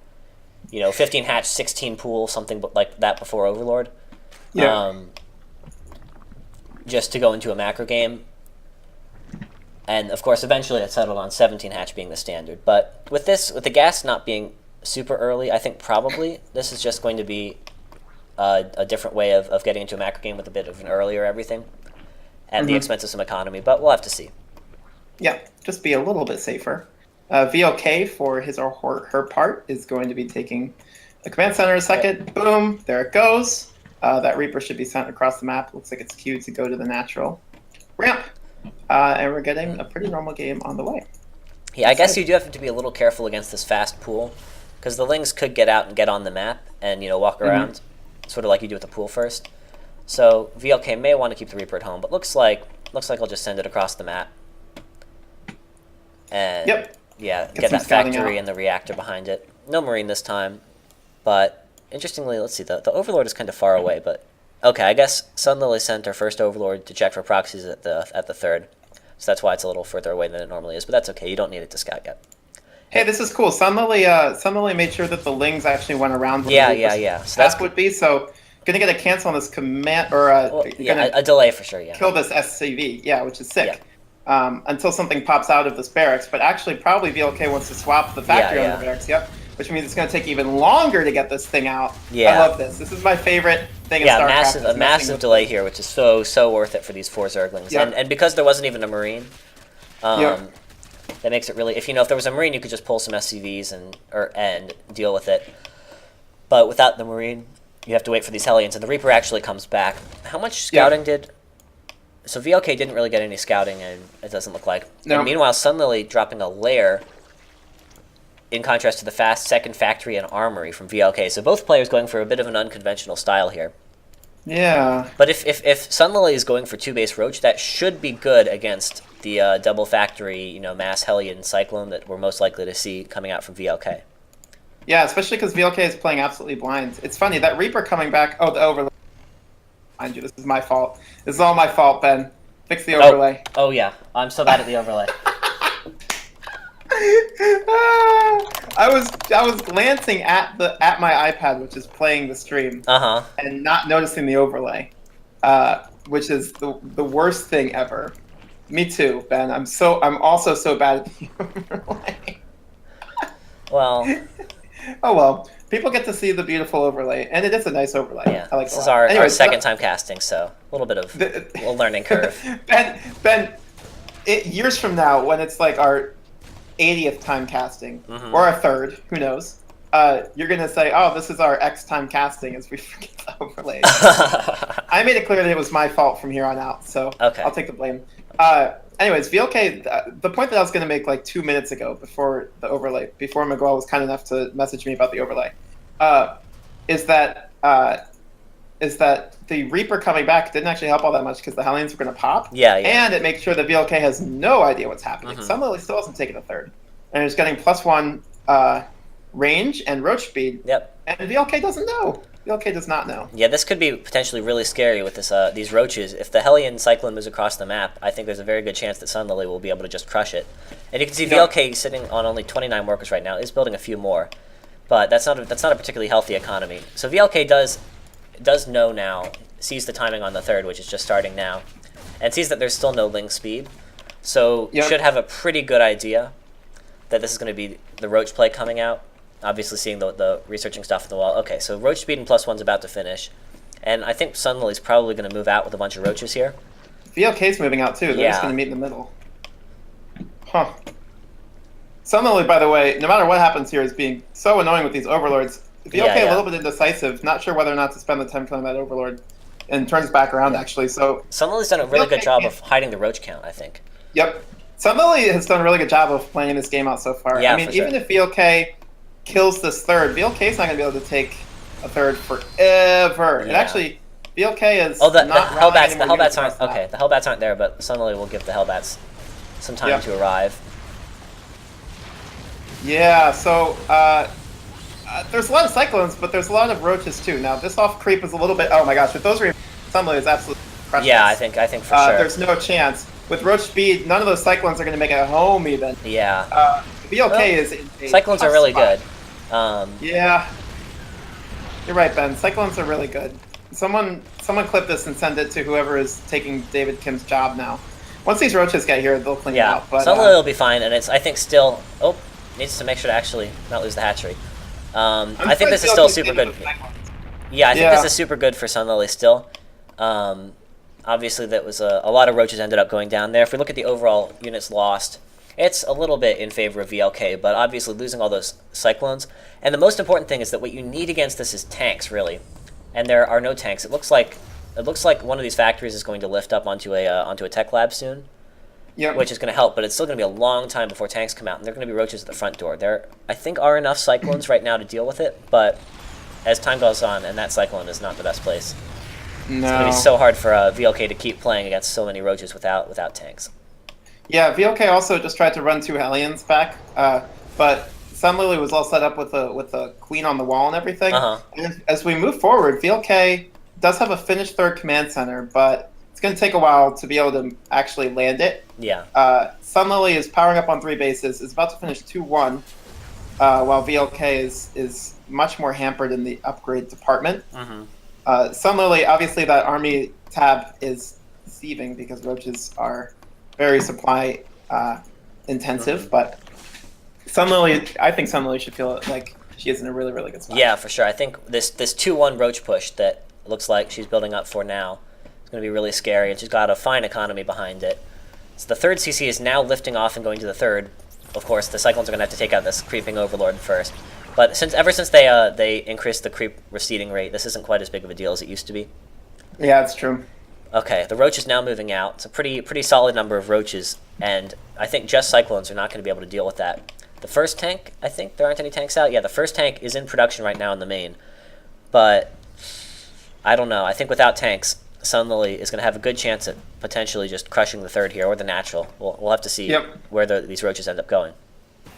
S1: hatch, 16 pool, something like that before Overlord. Yeah. Just to go into a macro game. And of course, eventually it settled on 17 hatch being the standard. But with the gas not being super early, I think probably this is just going to be a different way of getting into a macro game with a bit of an earlier everything at the expense of some economy. But we'll have to see. Yeah,
S2: just be a little bit safer. VLK, for his or her part, is going to be taking the command center in a second. Boom, there it goes. That Reaper should be sent across the map. Looks like it's queued to go to the natural ramp. And we're getting a pretty normal game on the way.
S1: Yeah, I guess you do have to be a little careful against this fast pool, because the Lings could get out and get on the map and walk around, sort of like you do with the pool first. So VLK may want to keep the Reaper at home, but looks like I'll just send it across the map. And get that factory and the reactor behind it. No Marine this time, but interestingly, let's see, the Overlord is kind of far away, but okay, I guess Sun Lily sent her first Overlord to check for proxies at the 3rd, so that's why it's a little further away than it normally is, but that's okay, you don't need it to scout yet.
S2: Hey, this is cool. Sun Lily made sure that the Lings actually went around where
S1: the
S2: so that's would be, so gonna get a cancel on this command, or
S1: a delay for sure,
S2: kill this SCV, which is sick. Until something pops out of this barracks, but actually probably VLK wants to swap the factory on the barracks, which means it's going to take even longer to get this thing out. I love this. This is my favorite thing in StarCraft.
S1: A massive delay here, which is so worth it for these 4 Zerglings. And because there wasn't even a Marine, that makes it really, if there was a Marine, you could just pull some SCVs and deal with it. But without the Marine, you have to wait for these Hellions, and the Reaper actually comes back. How much scouting did So VLK didn't really get any scouting, and it doesn't look like.
S2: No.
S1: And meanwhile, Sunlily dropping a lair, in contrast to the fast second factory and armory from VLK. So both players going for a bit of an unconventional style here.
S2: Yeah.
S1: But if Sunlily is going for 2-base Roach, that should be good against the double factory, mass Hellion Cyclone that we're most likely to see coming out from VLK.
S2: Yeah, especially because VLK is playing absolutely blind. It's funny, that Reaper coming back... Oh, the overlay. Mind you, this is my fault. This is all my fault, Ben. Fix the overlay.
S1: Oh yeah. I'm so bad at the overlay.
S2: I was glancing at my iPad, which is playing the stream, and not noticing the overlay, which is the worst thing ever. Me too, Ben. I'm also so bad at the overlay.
S1: Well.
S2: Oh well. People get to see the beautiful overlay, and it is a nice overlay.
S1: Yeah.
S2: I like
S1: this is our second time casting, so a little bit of a learning curve.
S2: Ben, years from now, when it's like our 80th time casting, or our third, who knows, you're going to say, oh, this is our X time casting as we forget the overlays. I made it clear that it was my fault from here on out, so I'll take the blame. Anyways, VLK, the point that I was going to make like 2 minutes ago before the overlay, before Miguel was kind enough to message me about the overlay, is that the Reaper coming back didn't actually help all that much because the Hellions were going to pop.
S1: Yeah.
S2: And it makes sure that VLK has no idea what's happening. Sunlily still hasn't taken a third. And it's getting +1 range and roach speed.
S1: Yep.
S2: And VLK doesn't know. VLK does not know.
S1: Yeah, this could be potentially really scary with this these roaches. If the Hellion Cyclone moves across the map, I think there's a very good chance that Sunlily will be able to just crush it. And you can see VLK sitting on only 29 workers right now, is building a few more. But that's not a particularly healthy economy. So VLK does know now, sees the timing on the third, which is just starting now, and sees that there's still no Ling speed. So should have a pretty good idea that this is going to be the Roach play coming out. Obviously seeing the researching stuff on the wall. Okay, so Roach speed and +1's about to finish. And I think Sunlily's probably going to move out with a bunch of Roaches here.
S2: VLK's moving out too. They're just going to meet in the middle. Huh. Sunlily, by the way, no matter what happens here, is being so annoying with these Overlords. VLK a little bit indecisive, not sure whether or not to spend the time killing that Overlord, and turns back around actually. So
S1: Sunlily's done a really good job of hiding the Roach count, I think.
S2: Yep. Sunlily has done a really good job of playing this game out so far.
S1: Yeah,
S2: I mean, even if VLK kills this third, VLK's not going to be able to take a third forever. And actually, VLK is
S1: the Hellbats aren't okay. The Hellbats aren't there, but Sunlily will give the Hellbats some time to arrive.
S2: Yeah, so there's a lot of Cyclones, but there's a lot of Roaches too. Now this off creep is a little bit. Oh my gosh, with those Sunlily is absolutely precious.
S1: Yeah, I think for sure.
S2: There's no chance with Roach speed. None of those Cyclones are going to make it home even.
S1: Yeah.
S2: VLK is.
S1: Cyclones are really good.
S2: Yeah. You're right, Ben. Cyclones are really good. Someone clip this and send it to whoever is taking David Kim's job now. Once these Roaches get here, they'll clean it out. But
S1: Sunlily will be fine, and it's I think still. Oh, needs to make sure to actually not lose the hatchery. I think this is still super good. Yeah, I think this is super good for Sunlily still. Obviously, that was a lot of Roaches ended up going down there. If we look at the overall units lost, it's a little bit in favor of VLK, but obviously losing all those Cyclones. And the most important thing is that what you need against this is tanks, really. And there are no tanks. It looks like one of these factories is going to lift up onto a tech lab soon. Yep. Which is going to help, but it's still going to be a long time before tanks come out, and there are going to be Roaches at the front door. There, I think, are enough Cyclones right now to deal with it, but as time goes on, and that Cyclone is not the best place. No. It's going to be so hard for VLK to keep playing against so many Roaches without tanks.
S2: Yeah, VLK also just tried to run 2 Hellions back, but Sunlily was all set up with a Queen on the wall and everything. And as we move forward, VLK does have a finished third command center, but it's going to take a while to be able to actually land it.
S1: Yeah.
S2: Sunlily is powering up on 3 bases, is about to finish 2-1, while VLK is much more hampered in the upgrade department. Sunlily, obviously that army tab is deceiving because Roaches are very supply intensive, but I think Sunlily should feel like she is in a really, really good spot.
S1: Yeah, for sure. I think this 2-1 Roach push that looks like she's building up for now is going to be really scary, and she's got a fine economy behind it. So the third CC is now lifting off and going to the third. Of course, the Cyclones are going to have to take out this creeping Overlord first. But ever since they increased the creep receding rate, this isn't quite as big of a deal as it used to be.
S2: Yeah, it's true.
S1: Okay, the roach is now moving out. It's a pretty solid number of roaches, and I think just cyclones are not going to be able to deal with that. The first tank, I think there aren't any tanks out. Yeah, the first tank is in production right now in the main, but I don't know. I think without tanks, Sun Lily is going to have a good chance at potentially just crushing the third here, or the natural. We'll have to see where these roaches end up going.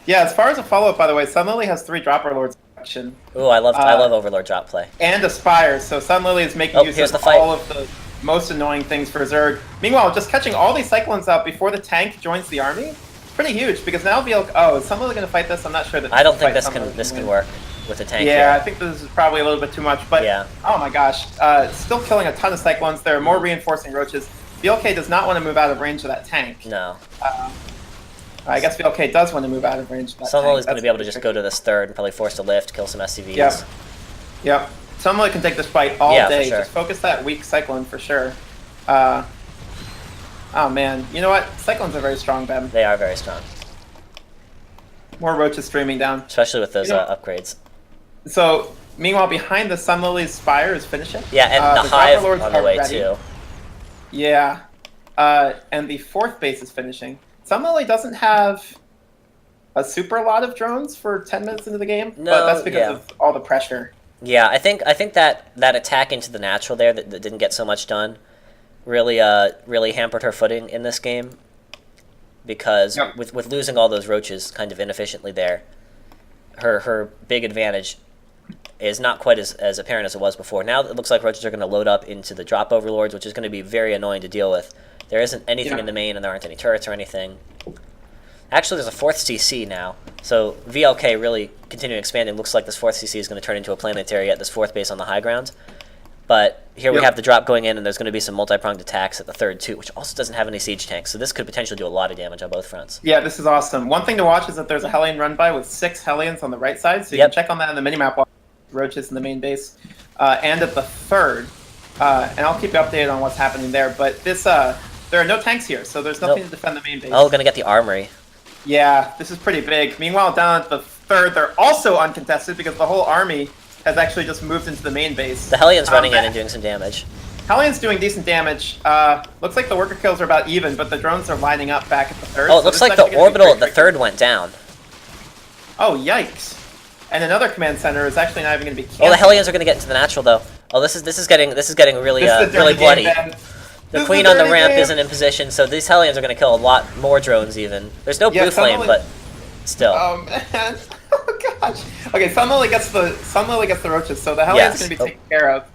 S2: Yeah, as far as a follow-up, by the way, Sun Lily has 3 Dropper Lords in production.
S1: Ooh, I love Overlord drop play.
S2: And a Spire, so Sun Lily is making use of all of the most annoying things for Zerg. Meanwhile, just catching all these Cyclones out before the tank joins the army, pretty huge, because now is Sun Lily going to fight this? I'm not sure that.
S1: I don't think this can work with a tank.
S2: Yeah,
S1: here.
S2: I think this is probably a little bit too much, but oh my gosh, still killing a ton of Cyclones. There are more reinforcing roaches. VLK does not want to move out of range of that tank.
S1: No.
S2: I guess VLK does want to move out of range of that
S1: Sun Lily's going to be able to just go to this third and probably force a lift, kill some SCVs.
S2: Yep. Sun Lily can take this fight all day.
S1: For sure.
S2: Just focus that weak Cyclone for sure. Oh man, you know what? Cyclones are very strong, Ben.
S1: They are very strong.
S2: More roaches streaming down.
S1: Especially with those upgrades.
S2: So, meanwhile, behind the Sun Lily's Spire is finishing.
S1: Yeah, and the Hive on the way too.
S2: Yeah. And the 4th base is finishing. Sun Lily doesn't have a super lot of drones for 10 minutes into the game, but that's because of all the pressure.
S1: Yeah, I think that attack into the natural there that didn't get so much done really hampered her footing in this game, because with losing all those roaches kind of inefficiently there, her big advantage is not quite as apparent as it was before. Now it looks like roaches are going to load up into the drop overlords, which is going to be very annoying to deal with. There isn't anything in the main, and there aren't any turrets or anything. Actually, there's a 4th CC now, so VLK really continuing expanding. Looks like this 4th CC is going to turn into a planetary at this 4th base on the high ground. But here we have the drop going in, and there's going to be some multi-pronged attacks at the 3rd too, which also doesn't have any siege tanks, so this could potentially do a lot of damage on both fronts. Yeah,
S2: this is awesome. One thing to watch is that there's a Hellion run by with 6 Hellions on the right side, so you can check on that in the minimap. Roaches in the main base, and at the 3rd, and I'll keep you updated on what's happening there. But this, there are no tanks here, so there's nothing to defend the main base.
S1: Oh, gonna get the armory.
S2: Yeah, this is pretty big. Meanwhile, down at the 3rd, they're also uncontested because the whole army has actually just moved into the main base.
S1: The Hellion's running in and doing some damage.
S2: Hellion's doing decent damage. Looks like the worker kills are about even, but the drones are lining up back at the 3rd.
S1: Oh, it looks like the orbital at the 3rd went down.
S2: Oh, yikes. And another command center is actually not even going to be canceled.
S1: Oh, the Hellions are going to get into the natural though. Oh, this is getting really really bloody. The queen on the ramp isn't in position, so these Hellions are going to kill a lot more drones even. There's no blue flame, but still.
S2: Oh man. Oh gosh. Okay, Sun Lily gets the roaches, so the Hellions going to be taken care of.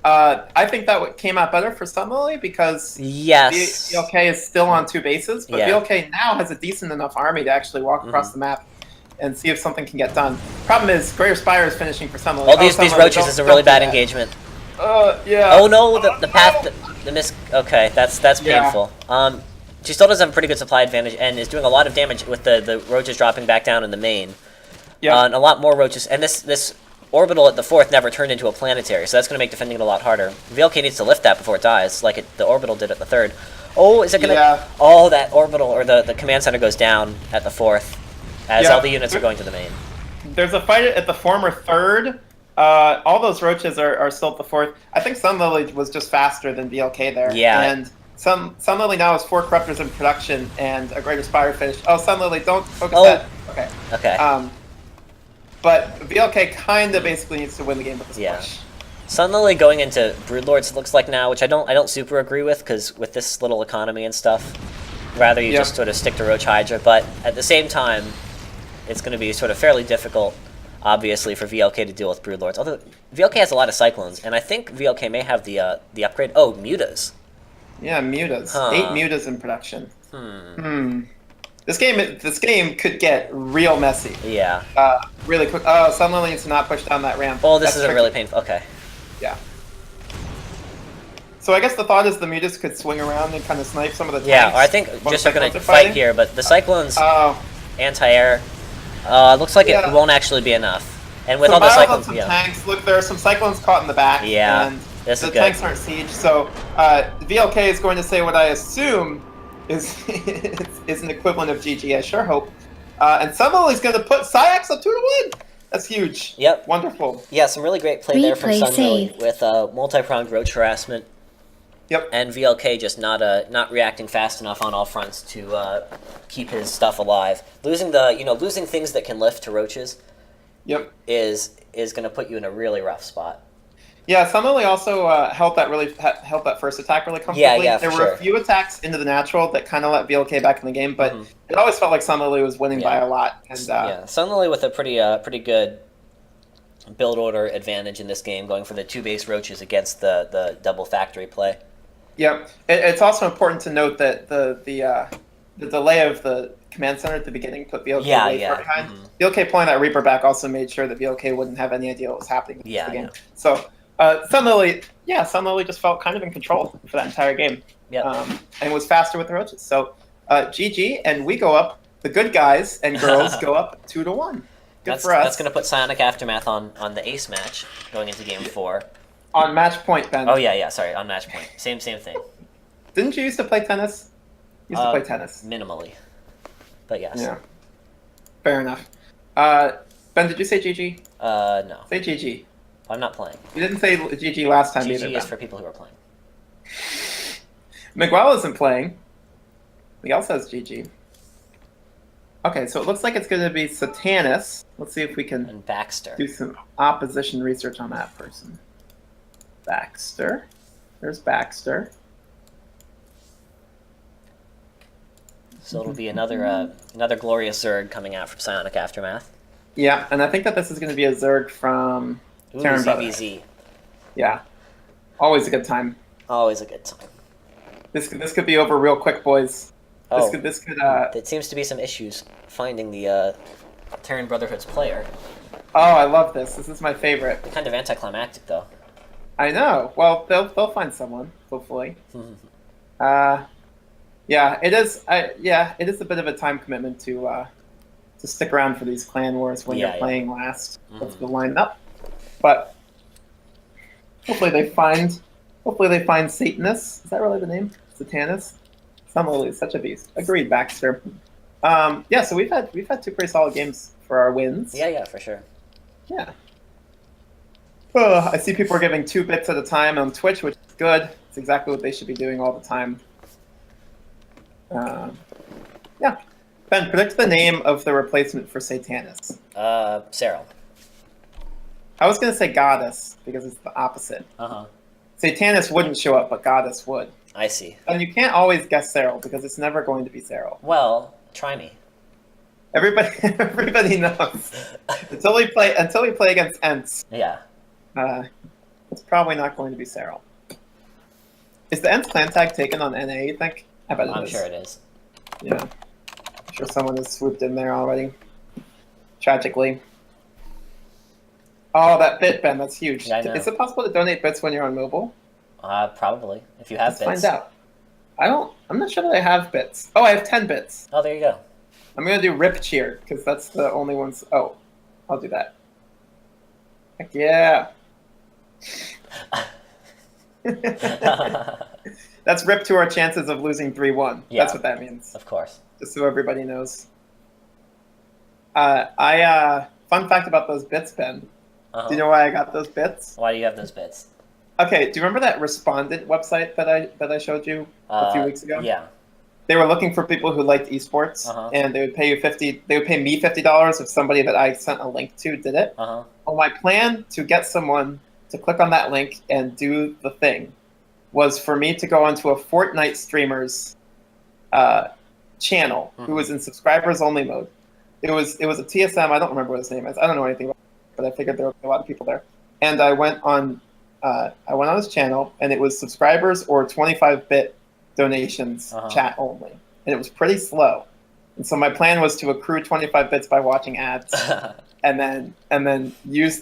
S2: I think that came out better for Sun Lily because VLK is still on 2 bases, but VLK now has a decent enough army to actually walk across the map and see if something can get done. Problem is, Greater Spire is finishing for Sun Lily.
S1: Oh, these roaches is a really bad engagement.
S2: Yeah.
S1: Oh no, the path, the miss. Okay, that's painful. She still does have a pretty good supply advantage and is doing a lot of damage with the roaches dropping back down in the main. Yeah. And a lot more roaches, and this orbital at the 4th never turned into a planetary, so that's going to make defending it a lot harder. VLK needs to lift that before it dies, like the orbital did at the 3rd. Oh, is it going to? Oh, that orbital or the command center goes down at the 4th. As all the units are going to the main.
S2: There's a fight at the former 3rd. All those roaches are still at the 4th. I think Sun Lily was just faster than VLK there.
S1: Yeah.
S2: And Sun Lily now has 4 Corruptors in production and a Greater Spire finish. Oh, Sun Lily, don't focus that. Okay.
S1: Okay.
S2: But VLK kind of basically needs to win the game with this push.
S1: Sun Lily going into Broodlords looks like now, which I don't super agree with, because with this little economy and stuff, rather you just sort of stick to Roach Hydra. But at the same time, it's going to be sort of fairly difficult, obviously, for VLK to deal with Broodlords. Although VLK has a lot of Cyclones, and I think VLK may have the upgrade. Oh, Mutas.
S2: Yeah, Mutas. 8 Mutas in production. This game could get real messy.
S1: Yeah.
S2: Really quick. Oh, Sun Lily needs to not push down that ramp.
S1: Oh, this is really painful. Okay.
S2: Yeah. So I guess the thought is the Mutas could swing around and kind of snipe some of the tanks.
S1: Yeah, or I think just they're going to fight here, but the Cyclones anti-air looks like it won't actually be enough. And with all the Cyclones,
S2: tanks. Look, there are some Cyclones caught in the back.
S1: Yeah,
S2: and the tanks aren't siege. So VLK is going to say what I assume is an equivalent of GG. I sure hope. And Sun Lily's going to put PsiX up 2-1. That's huge.
S1: Yep.
S2: Wonderful.
S1: Yeah, some really great play there from Sun Lily with multi-pronged roach harassment.
S2: Yep.
S1: And VLK just not reacting fast enough on all fronts to keep his stuff alive. Losing things that can lift to roaches.
S2: Yep.
S1: Is going to put you in a really rough spot.
S2: Yeah, Sunlily also helped that first attack really comfortably.
S1: Yeah,
S2: there were a few attacks into the natural that kind of let VLK back in the game, but it always felt like Sunlily was winning by a lot. And
S1: Sunlily with a pretty good build order advantage in this game, going for the 2 base roaches against the double factory play.
S2: Yep. It's also important to note that the delay of the command center at the beginning put VLK way far behind. VLK pulling that Reaper back also made sure that VLK wouldn't have any idea what was happening in the game. So Sunlily just felt kind of in control for that entire game. And was faster with the roaches. So GG, and we go up. The good guys and girls go up 2-1. Good for us.
S1: That's going to put Psionic Aftermath on the ace match going into game 4.
S2: On match point, Ben.
S1: Oh yeah, sorry, on match point. Same thing.
S2: Didn't you used to play tennis? You used to play tennis.
S1: Minimally. But yes.
S2: Yeah. Fair enough. Ben, did you say GG?
S1: No.
S2: Say GG.
S1: I'm not playing.
S2: You didn't say GG last time either.
S1: GG is for people who are playing.
S2: Miguel isn't playing. Miguel says GG. Okay, so it looks like it's going to be Satanis. Let's see if we can
S1: and Baxter.
S2: Do some opposition research on that person. Baxter. There's Baxter.
S1: So it'll be another glorious Zerg coming out from Psionic Aftermath.
S2: Yeah, and I think that this is going to be a Zerg from Terran
S1: ZVZ.
S2: Yeah. Always a good time.
S1: Always a good time.
S2: This could be over real quick, boys. This could.
S1: There seems to be some issues finding the Terran Brotherhood's player.
S2: Oh, I love this. This is my favorite.
S1: Kind of anticlimactic, though.
S2: I know. Well, they'll find someone, hopefully. Yeah, it is. It is a bit of a time commitment to stick around for these clan wars when you're playing last. Let's go line up. But hopefully they find Satanus. Is that really the name? Satanus. Sunlily is such a beast. Agreed, Baxter. So we've had 2 pretty solid games for our wins.
S1: Yeah, for sure.
S2: Yeah. I see people are giving 2 bits at a time on Twitch, which is good. It's exactly what they should be doing all the time. Yeah. Ben, predict the name of the replacement for Satanus.
S1: Cyril.
S2: I was going to say Goddess, because it's the opposite. Satanus wouldn't show up, but Goddess would.
S1: I see.
S2: And you can't always guess Cyril, because it's never going to be Cyril.
S1: Well, try me.
S2: Everybody knows. until we play against Ents.
S1: Yeah.
S2: It's probably not going to be Cyril. Is the Ents clan tag taken on NA, you think? I bet it is.
S1: I'm sure it is.
S2: Yeah. I'm sure someone has swooped in there already. Tragically. Oh, that bit, Ben, that's huge.
S1: Yeah, I know.
S2: Is it possible to donate bits when you're on mobile?
S1: Probably. If you have bits.
S2: Let's find out. I'm not sure that I have bits. Oh, I have 10 bits.
S1: Oh, there you go.
S2: I'm going to do Rip Cheer, because that's the only ones. Oh, I'll do that. Heck yeah. That's Rip to our chances of losing 3-1.
S1: Yeah,
S2: that's what that means.
S1: Of course.
S2: Just so everybody knows. Fun fact about those bits, Ben. Do you know why I got those bits?
S1: Why do you have those bits?
S2: Okay, do you remember that Respondent website that I showed you a few weeks ago?
S1: Yeah.
S2: They were looking for people who liked esports, and they would pay me $50 if somebody that I sent a link to did it. Well, my plan to get someone to click on that link and do the thing was for me to go onto a Fortnite streamer's channel who was in subscribers only mode. It was a TSM. I don't remember what his name is. I don't know anything about it, but I figured there were a lot of people there. And I went on his channel, and it was subscribers or 25-bit donations, chat only, and it was pretty slow. And so my plan was to accrue 25 bits by watching ads, and then use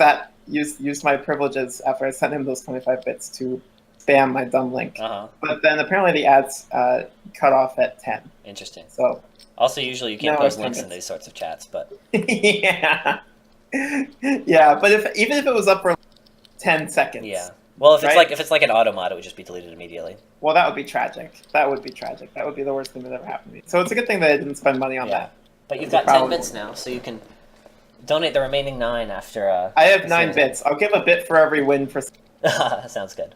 S2: my privileges after I sent him those 25 bits to spam my dumb link. But then apparently the ads cut off at 10.
S1: Interesting.
S2: So
S1: also, usually you can't post links in these sorts of chats, but
S2: yeah, but even if it was up for 10 seconds.
S1: Yeah. Well, if it's like an automod, it would just be deleted immediately.
S2: Well, that would be tragic. That would be tragic. That would be the worst thing that ever happened to me. So it's a good thing that I didn't spend money on that.
S1: But you've got 10 bits now, so you can donate the remaining 9 after.
S2: I have 9 bits. I'll give a bit for every win for.
S1: Sounds good.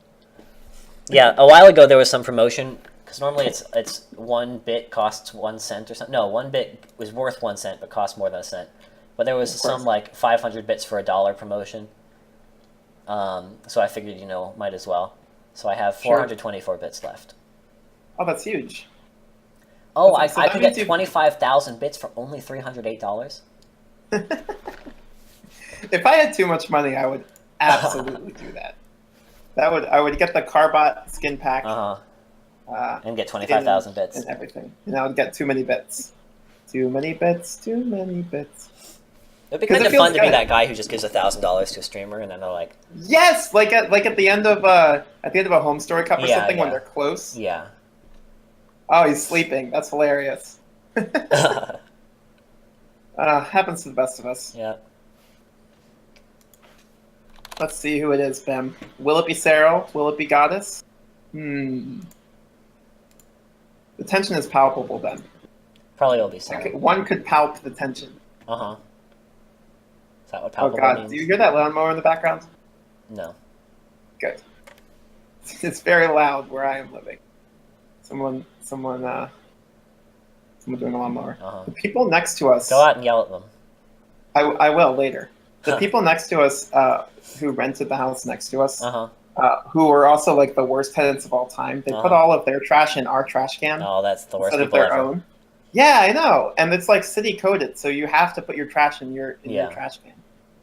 S1: Yeah, a while ago there was some promotion because normally it's 1 bit costs 1 cent or something. No, 1 bit was worth 1 cent but cost more than a cent. But there was some like 500 bits for $1 promotion. So I figured, might as well. So I have 424 bits left.
S2: Oh, that's huge.
S1: Oh, I could get 25,000 bits for only $308.
S2: If I had too much money, I would absolutely do that. I would get the Carbot skin pack.
S1: And get 25,000 bits.
S2: And everything. And I would get too many bits. Too many bits, too many bits.
S1: It'd be kind of fun to be that guy who just gives $1,000 to a streamer, and then they're like,
S2: yes, like at the end of a Home Story Cup or something when they're close.
S1: Yeah.
S2: Oh, he's sleeping. That's hilarious. Happens to the best of us.
S1: Yeah.
S2: Let's see who it is, Bem. Will it be Cyril? Will it be Goddess? The tension is palpable, Ben.
S1: Probably will be Cyril.
S2: One could palp the tension.
S1: Uh-huh. Is that what palpable means?
S2: Do you hear that lawnmower in the background?
S1: No.
S2: Good. It's very loud where I am living. Someone doing a lawnmower. The people next to us...
S1: Go out and yell at them.
S2: I will later. The people next to us who rented the house next to us, who were also like the worst tenants of all time, they put all of their trash in our trash can.
S1: Oh, that's the worst
S2: instead of their own. Yeah, I know. And it's like city coded, so you have to put your trash in your trash can.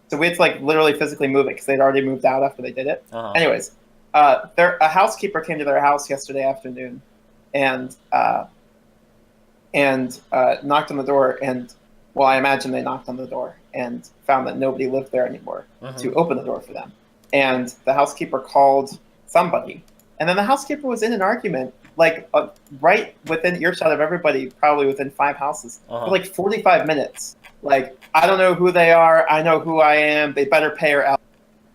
S2: So we had to like literally physically move it because they'd already moved out after they did it. Anyways, a housekeeper came to their house yesterday afternoon and knocked on the door, and well, I imagine they knocked on the door and found that nobody lived there anymore to open the door for them. And the housekeeper called somebody, and then the housekeeper was in an argument, like right within earshot of everybody, probably within 5 houses, for like 45 minutes. Like, I don't know who they are. I know who I am. They better pay her out.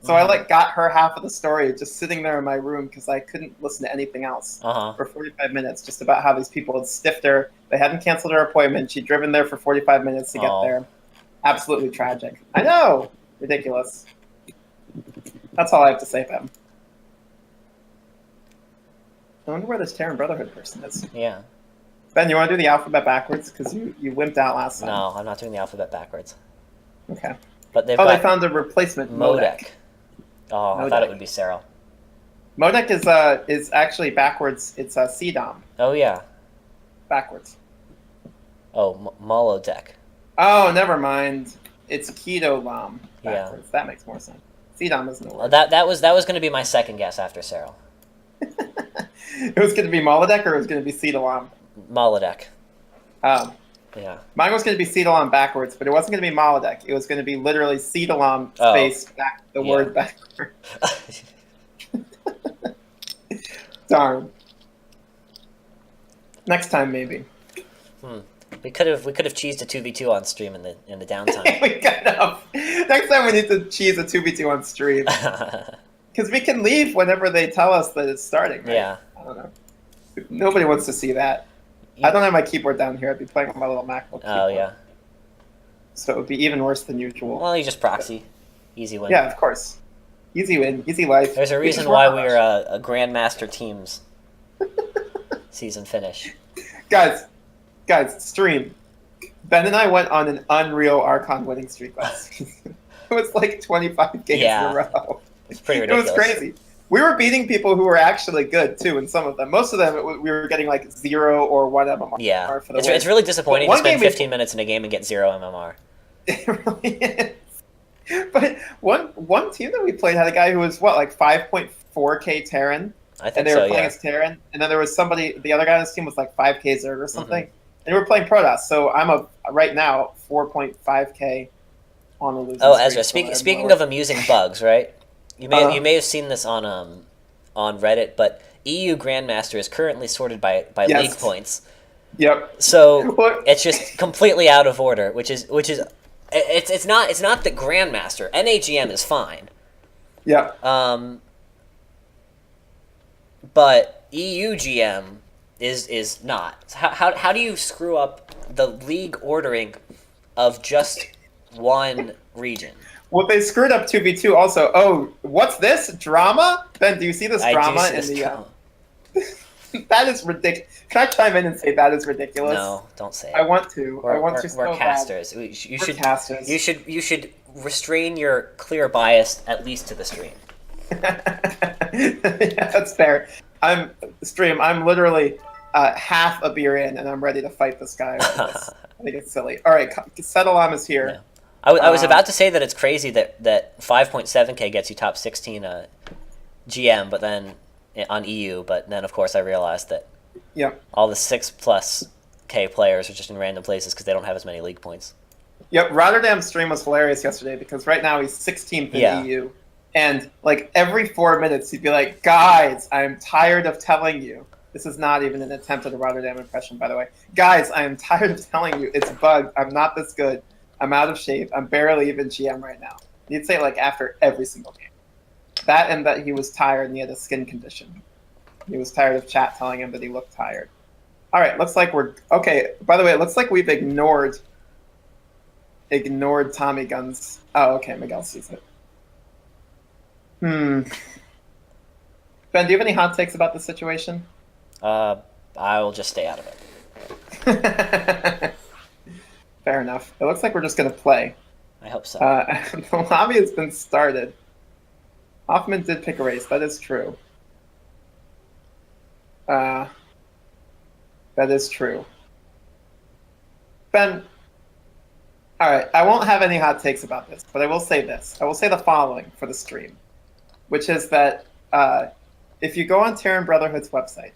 S2: So I like got her half of the story just sitting there in my room because I couldn't listen to anything else for 45 minutes, just about how these people had stiffed her. They hadn't canceled her appointment. She'd driven there for 45 minutes to get there. Absolutely tragic. I know. Ridiculous. That's all I have to say about him. I wonder where this Terran Brotherhood person is.
S1: Yeah.
S2: Ben, you want to do the alphabet backwards? Because you wimped out last time.
S1: No, I'm not doing the alphabet backwards.
S2: Okay.
S1: But they
S2: found a replacement, Modek.
S1: Oh, I thought it would be Cyril.
S2: Modek is actually backwards. It's a CDOM.
S1: Oh, yeah.
S2: Backwards.
S1: Oh, Molodek.
S2: Oh, never mind. It's Keto Lam backwards. Yeah. That makes more sense. CDOM isn't a word.
S1: That was going to be my second guess after Cyril.
S2: It was going to be Molodek, or it was going to be Cedalam?
S1: Molodek.
S2: Oh.
S1: Yeah.
S2: Mine was going to be Cedalam backwards, but it wasn't going to be Molodek. It was going to be literally Cedalam space back the word backward. Darn. Next time, maybe.
S1: We could have cheesed a 2v2 on stream in the downtime.
S2: We could have. Next time we need to cheese a 2v2 on stream. Because we can leave whenever they tell us that it's starting, right?
S1: Yeah.
S2: I don't know. Nobody wants to see that. I don't have my keyboard down here. I'd be playing on my little MacBook keyboard.
S1: Oh, yeah.
S2: So it would be even worse than usual.
S1: Well, you just proxy. Easy win.
S2: Yeah, of course. Easy win. Easy life.
S1: There's a reason why we're a Grandmaster Teams season finish.
S2: Guys, stream. Ben and I went on an unreal Archon winning streak last season. It was like 25 games in a row.
S1: It's pretty ridiculous.
S2: It was crazy. We were beating people who were actually good, too, in some of them. Most of them, we were getting like 0 or 1 MMR.
S1: Yeah, it's really disappointing to spend 15 minutes in a game and get 0 MMR.
S2: It really is. But one team that we played had a guy who was, like 5.4k Terran?
S1: I think
S2: and they were playing as Terran. And then there was the other guy on this team was like 5k Zerg or something. And we were playing Protoss, so I'm right now 4.5k on a losing streak.
S1: Ezra, speaking of amusing bugs, right? You may have seen this on Reddit, but EU Grandmaster is currently sorted by league points.
S2: Yep.
S1: So it's just completely out of order, which is it's not the Grandmaster. NAGM is fine.
S2: Yeah.
S1: But EU GM is not. So how do you screw up the league ordering of just one region?
S2: Well, they screwed up 2v2 also. Oh, what's this? Drama? Ben, do you see this drama in the... That is ridiculous. Can I chime in and say that is ridiculous?
S1: No, don't say it.
S2: I want to.
S1: We're
S2: So
S1: casters.
S2: Bad.
S1: You should restrain your clear bias at least to the stream.
S2: Yeah, that's fair. I'm literally half a beer in, and I'm ready to fight this guy over this. I think it's silly. All right, Sedalam is here.
S1: Yeah. I was about to say that it's crazy that 5.7K gets you top 16 GM, but then on EU, but then of course I realized that all the 6+ K players are just in random places because they don't have as many league points.
S2: Yep, Rotterdam's stream was hilarious yesterday because right now he's 16th in EU, and like every 4 minutes he'd be like, "Guys, I'm tired of telling you." This is not even an attempt at a Rotterdam impression, by the way. Guys, I am tired of telling you it's bugged. I'm not this good. I'm out of shape. I'm barely even GM right now. He'd say it like after every single game. That and that he was tired and he had a skin condition. He was tired of chat telling him that he looked tired. All right, looks like we're okay. By the way, it looks like we've ignored Tommy Guns. Oh, okay, Miguel sees it. Ben, do you have any hot takes about the situation?
S1: I will just stay out of
S2: it. Fair enough. It looks like we're just going to play.
S1: I hope so.
S2: The lobby has been started. Hoffman did pick a race. That is true. That is true. Ben, all right, I won't have any hot takes about this, but I will say this. I will say the following for the stream, which is that if you go on Terran Brotherhood's website,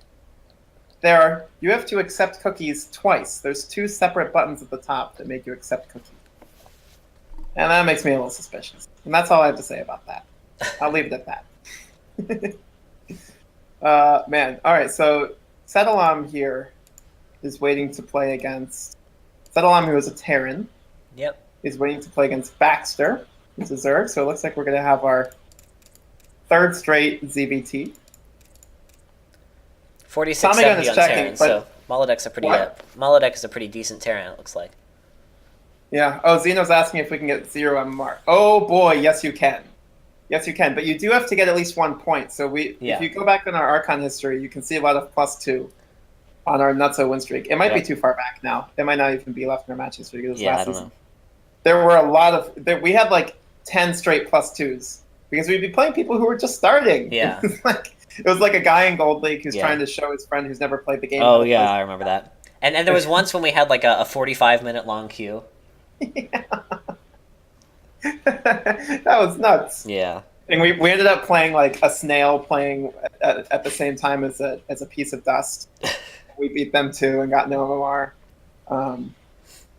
S2: you have to accept cookies twice. There's 2 separate buttons at the top that make you accept cookies. And that makes me a little suspicious. And that's all I have to say about that. I'll leave it at that. Man, all right, so Sedalam here is waiting to play against... Sedalam, who is a Terran, is waiting to play against Baxter, who's a Zerg. So it looks like we're going to have our 3rd straight ZVT.
S1: 4670 on Terran, so Molodek's Molodek is a pretty decent Terran, it looks like.
S2: Yeah. Oh, Zeno's asking if we can get 0 MMR. Oh boy, yes you can. Yes you can, but you do have to get at least 1 point. So if you go back in our Archon history, you can see a lot of +2 on our Nutso win streak. It might be too far back now. It might not even be left in our match history.
S1: I don't know.
S2: There were a lot of... We had like 10 straight +2s because we'd be playing people who were just starting.
S1: Yeah.
S2: It was like a guy in Gold League who's trying to show his friend who's never played the game.
S1: Oh, yeah, I remember that. And there was once when we had like a 45-minute long queue.
S2: Yeah. That was nuts.
S1: Yeah.
S2: And we ended up playing like a snail playing at the same time as a piece of dust. We beat them too and got no MMR.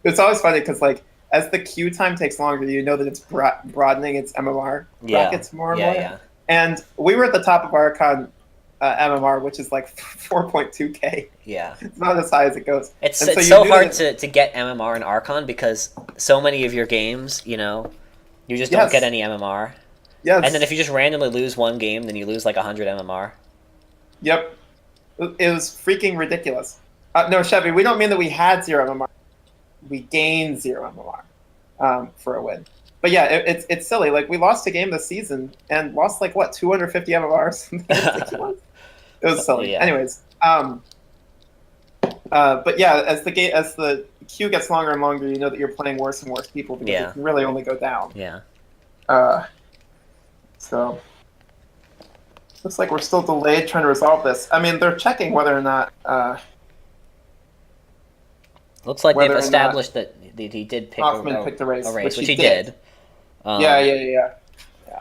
S2: It's always funny because like as the queue time takes longer, you know that it's broadening its MMR brackets more and more. Yeah. And we were at the top of Archon MMR, which is like 4.2K.
S1: Yeah.
S2: It's not as high as it goes.
S1: It's so hard to get MMR in Archon because so many of your games, you just don't get any MMR.
S2: Yes.
S1: And then if you just randomly lose one game, then you lose like 100 MMR.
S2: Yep. It was freaking ridiculous. No, Chevy, we don't mean that we had 0 MMR. We gained 0 MMR for a win. But yeah, it's silly. Like we lost a game this season and lost like what 250 MMRs. It was silly. Yeah. Anyways, but yeah, as the queue gets longer and longer, you know that you're playing worse and worse people because it can really only go down.
S1: Yeah.
S2: So looks like we're still delayed trying to resolve this. I mean, they're checking whether or not.
S1: Looks like they've established that he did pick
S2: Hoffman picked a race,
S1: which he did.
S2: Yeah.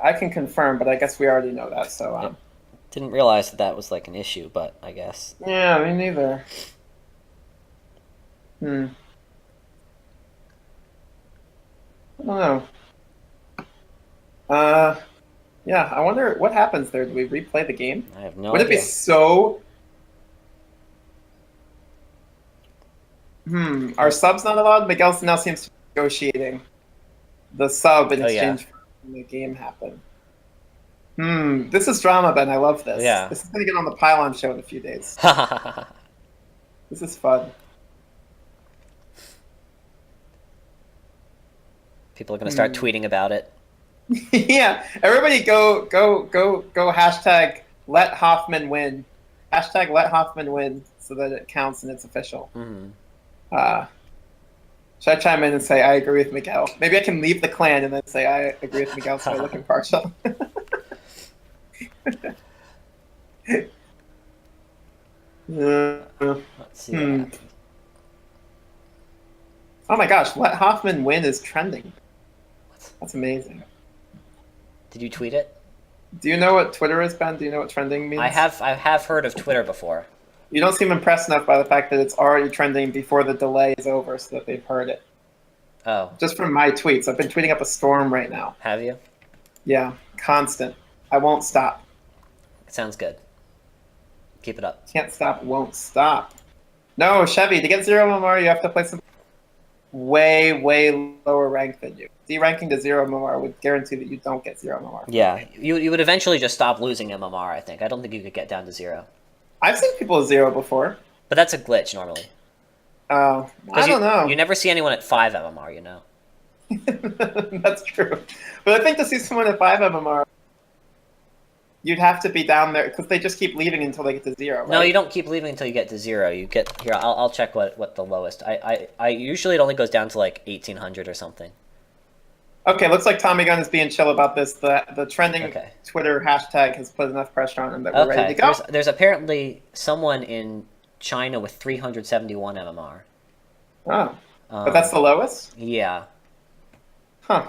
S2: I can confirm, but I guess we already know that. So
S1: didn't realize that was like an issue, but I guess.
S2: Yeah, me neither. I don't know. Yeah, I wonder what happens there. Do we replay the game?
S1: I have no
S2: idea. Would it be so... Are subs not allowed? Miguel now seems to be negotiating the sub in exchange for the game happen. This is drama, Ben. I love this.
S1: Yeah.
S2: This is going to get on the Pylon show in a few days. This is fun.
S1: People are going to start tweeting about it.
S2: Yeah, everybody go hashtag let Hoffman win hashtag let Hoffman win so that it counts and it's official. Should I chime in and say I agree with Miguel? Maybe I can leave the clan and then say I agree with Miguel so I look impartial.
S1: Let's see what happens.
S2: Oh my gosh, let Hoffman win is trending. That's amazing.
S1: Did you tweet it?
S2: Do you know what Twitter is, Ben? Do you know what trending means?
S1: I have heard of Twitter before.
S2: You don't seem impressed enough by the fact that it's already trending before the delay is over so that they've heard it.
S1: Oh.
S2: Just from my tweets. I've been tweeting up a storm right now.
S1: Have you?
S2: Yeah, constant. I won't stop.
S1: Sounds good. Keep it up.
S2: Can't stop, won't stop. No, Chevy, to get 0 MMR, you have to play some way, way lower rank than you. D-ranking to 0 MMR would guarantee that you don't get 0 MMR.
S1: Yeah, you would eventually just stop losing MMR, I think. I don't think you could get down to 0.
S2: I've seen people 0 before.
S1: But that's a glitch, normally.
S2: Oh, I don't know.
S1: You never see anyone at 5 MMR, you know?
S2: That's true. But I think to see someone at 5 MMR, you'd have to be down there, because they just keep leaving until they get to 0, right?
S1: No, you don't keep leaving until you get to 0. You get... Here, I'll check what the lowest... I usually it only goes down to, like, 1,800 or something.
S2: Okay, looks like Tommy Gunn is being chill about this. The trending Twitter hashtag has put enough pressure on him that we're ready to go.
S1: There's apparently someone in China with 371 MMR.
S2: Oh, but that's the lowest?
S1: Yeah.
S2: Huh.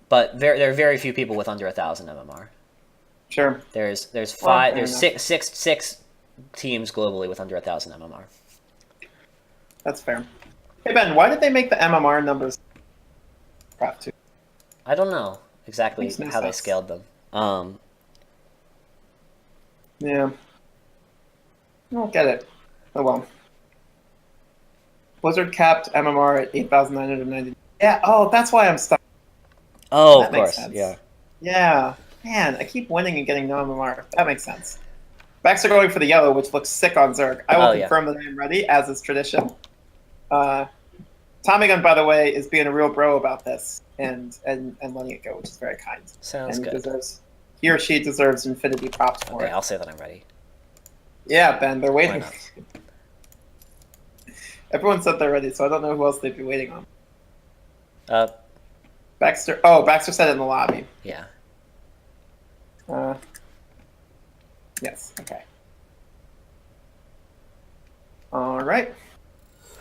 S1: But there are very few people with under 1,000 MMR.
S2: Sure.
S1: There's six teams globally with under 1,000 MMR.
S2: That's fair. Hey Ben, why did they make the MMR numbers?
S1: I don't know exactly how they scaled them.
S2: Yeah. I don't get it. Oh well. Blizzard capped MMR at 8,990. Yeah, oh, that's why I'm stuck.
S1: Oh, of course, yeah.
S2: Yeah. Man, I keep winning and getting no MMR. That makes sense. Backs are going for the yellow, which looks sick on Zerg. I will confirm that I am ready, as is tradition. Tommy Gun, by the way, is being a real bro about this and letting it go, which is very kind.
S1: Sounds good.
S2: He or she deserves infinity props for it.
S1: Okay, I'll say that I'm ready.
S2: Yeah, Ben, they're waiting. Everyone said they're ready, so I don't know who else they'd be waiting on. Baxter. Oh, Baxter said it in the lobby.
S1: Yeah.
S2: Yes. Okay. All right.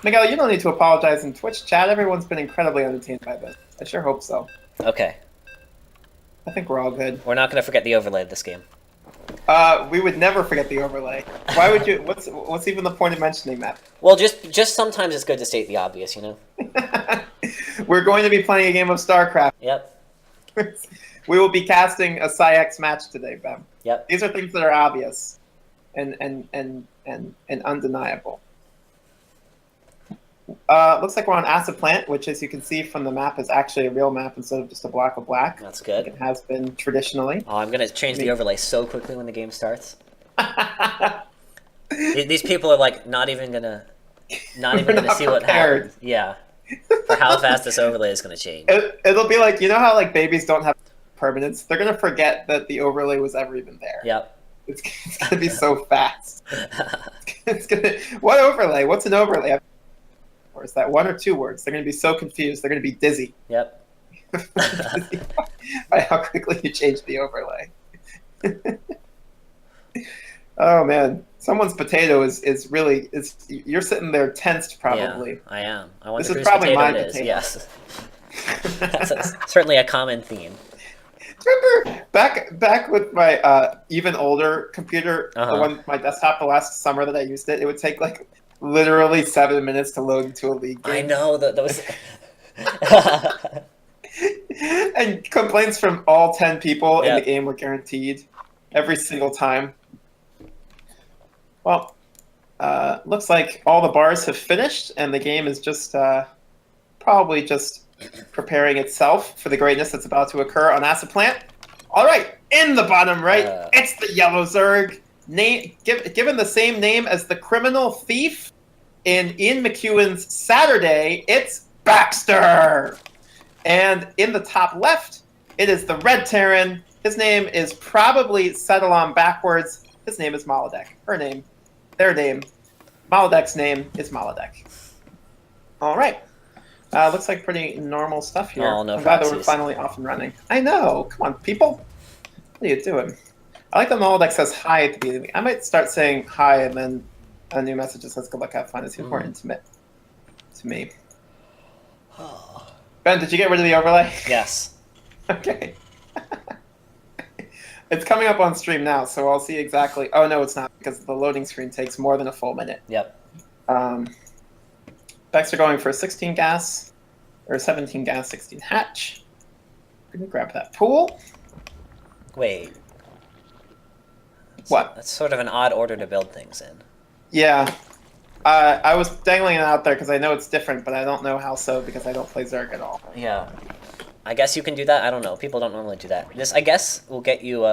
S2: Miguel, you don't need to apologize in Twitch chat. Everyone's been incredibly entertained by this. I sure hope so.
S1: Okay.
S2: I think we're all good.
S1: We're not going to forget the overlay of this game.
S2: We would never forget the overlay. Why would you? What's even the point of mentioning that?
S1: Well, just sometimes it's good to state the obvious, you know.
S2: We're going to be playing a game of StarCraft.
S1: Yep.
S2: We will be casting a PsiX match today, Ben.
S1: Yep.
S2: These are things that are obvious and undeniable. Looks like we're on Acid Plant, which, as you can see from the map, is actually a real map instead of just a block of black.
S1: That's good.
S2: Like it has been traditionally.
S1: Oh, I'm going to change the overlay so quickly when the game starts. These people are like not even going to see what happens. Yeah. For how fast this overlay is going to change.
S2: It'll be like, you know how like babies don't have permanence? They're going to forget that the overlay was ever even there.
S1: Yep.
S2: It's going to be so fast. What overlay? What's an overlay? Or is that 1 or 2 words? They're going to be so confused. They're going to be dizzy.
S1: Yep.
S2: By how quickly you change the overlay. Oh man, someone's potato is really you're sitting there tensed probably.
S1: Yeah, I am. I wonder
S2: this is probably my
S1: potato. Yes. That's certainly a common theme.
S2: Remember back with my even older computer, the one my desktop, the last summer that I used it, it would take like literally 7 minutes to load into a league game.
S1: I know that was.
S2: And complaints from all 10 people in the game were guaranteed every single time. Well, looks like all the bars have finished, and the game is just probably just preparing itself for the greatness that's about to occur on Acid Plant. All right, in the bottom right, it's the Yellow Zerg, given the same name as the criminal thief in Ian McEwen's Saturday. It's Baxter. And in the top left, it is the Red Terran. His name is probably Settlon backwards. His name is Malodek. Her name, their name, Malodek's name is Malodek. All right. Looks like pretty normal stuff here.
S1: Oh, no
S2: I'm glad that we're
S1: proxies.
S2: finally off and running. I know. Come on, people. What are you doing? I like that Malodek says hi at the beginning. I might start saying hi and then a new message that says good luck, have fun. It seems more intimate to me. Ben, did you get rid of the overlay?
S1: Yes.
S2: Okay. It's coming up on stream now, so I'll see exactly. Oh, no, it's not, because the loading screen takes more than a full minute.
S1: Yep.
S2: Specs are going for 16 gas, or 17 gas, 16 hatch. Gonna grab that pool.
S1: Wait.
S2: What?
S1: That's sort of an odd order to build things in.
S2: Yeah. I was dangling it out there because I know it's different, but I don't know how so because I don't play Zerg at all.
S1: Yeah. I guess you can do that. I don't know. People don't normally do that. This, I guess, will get you...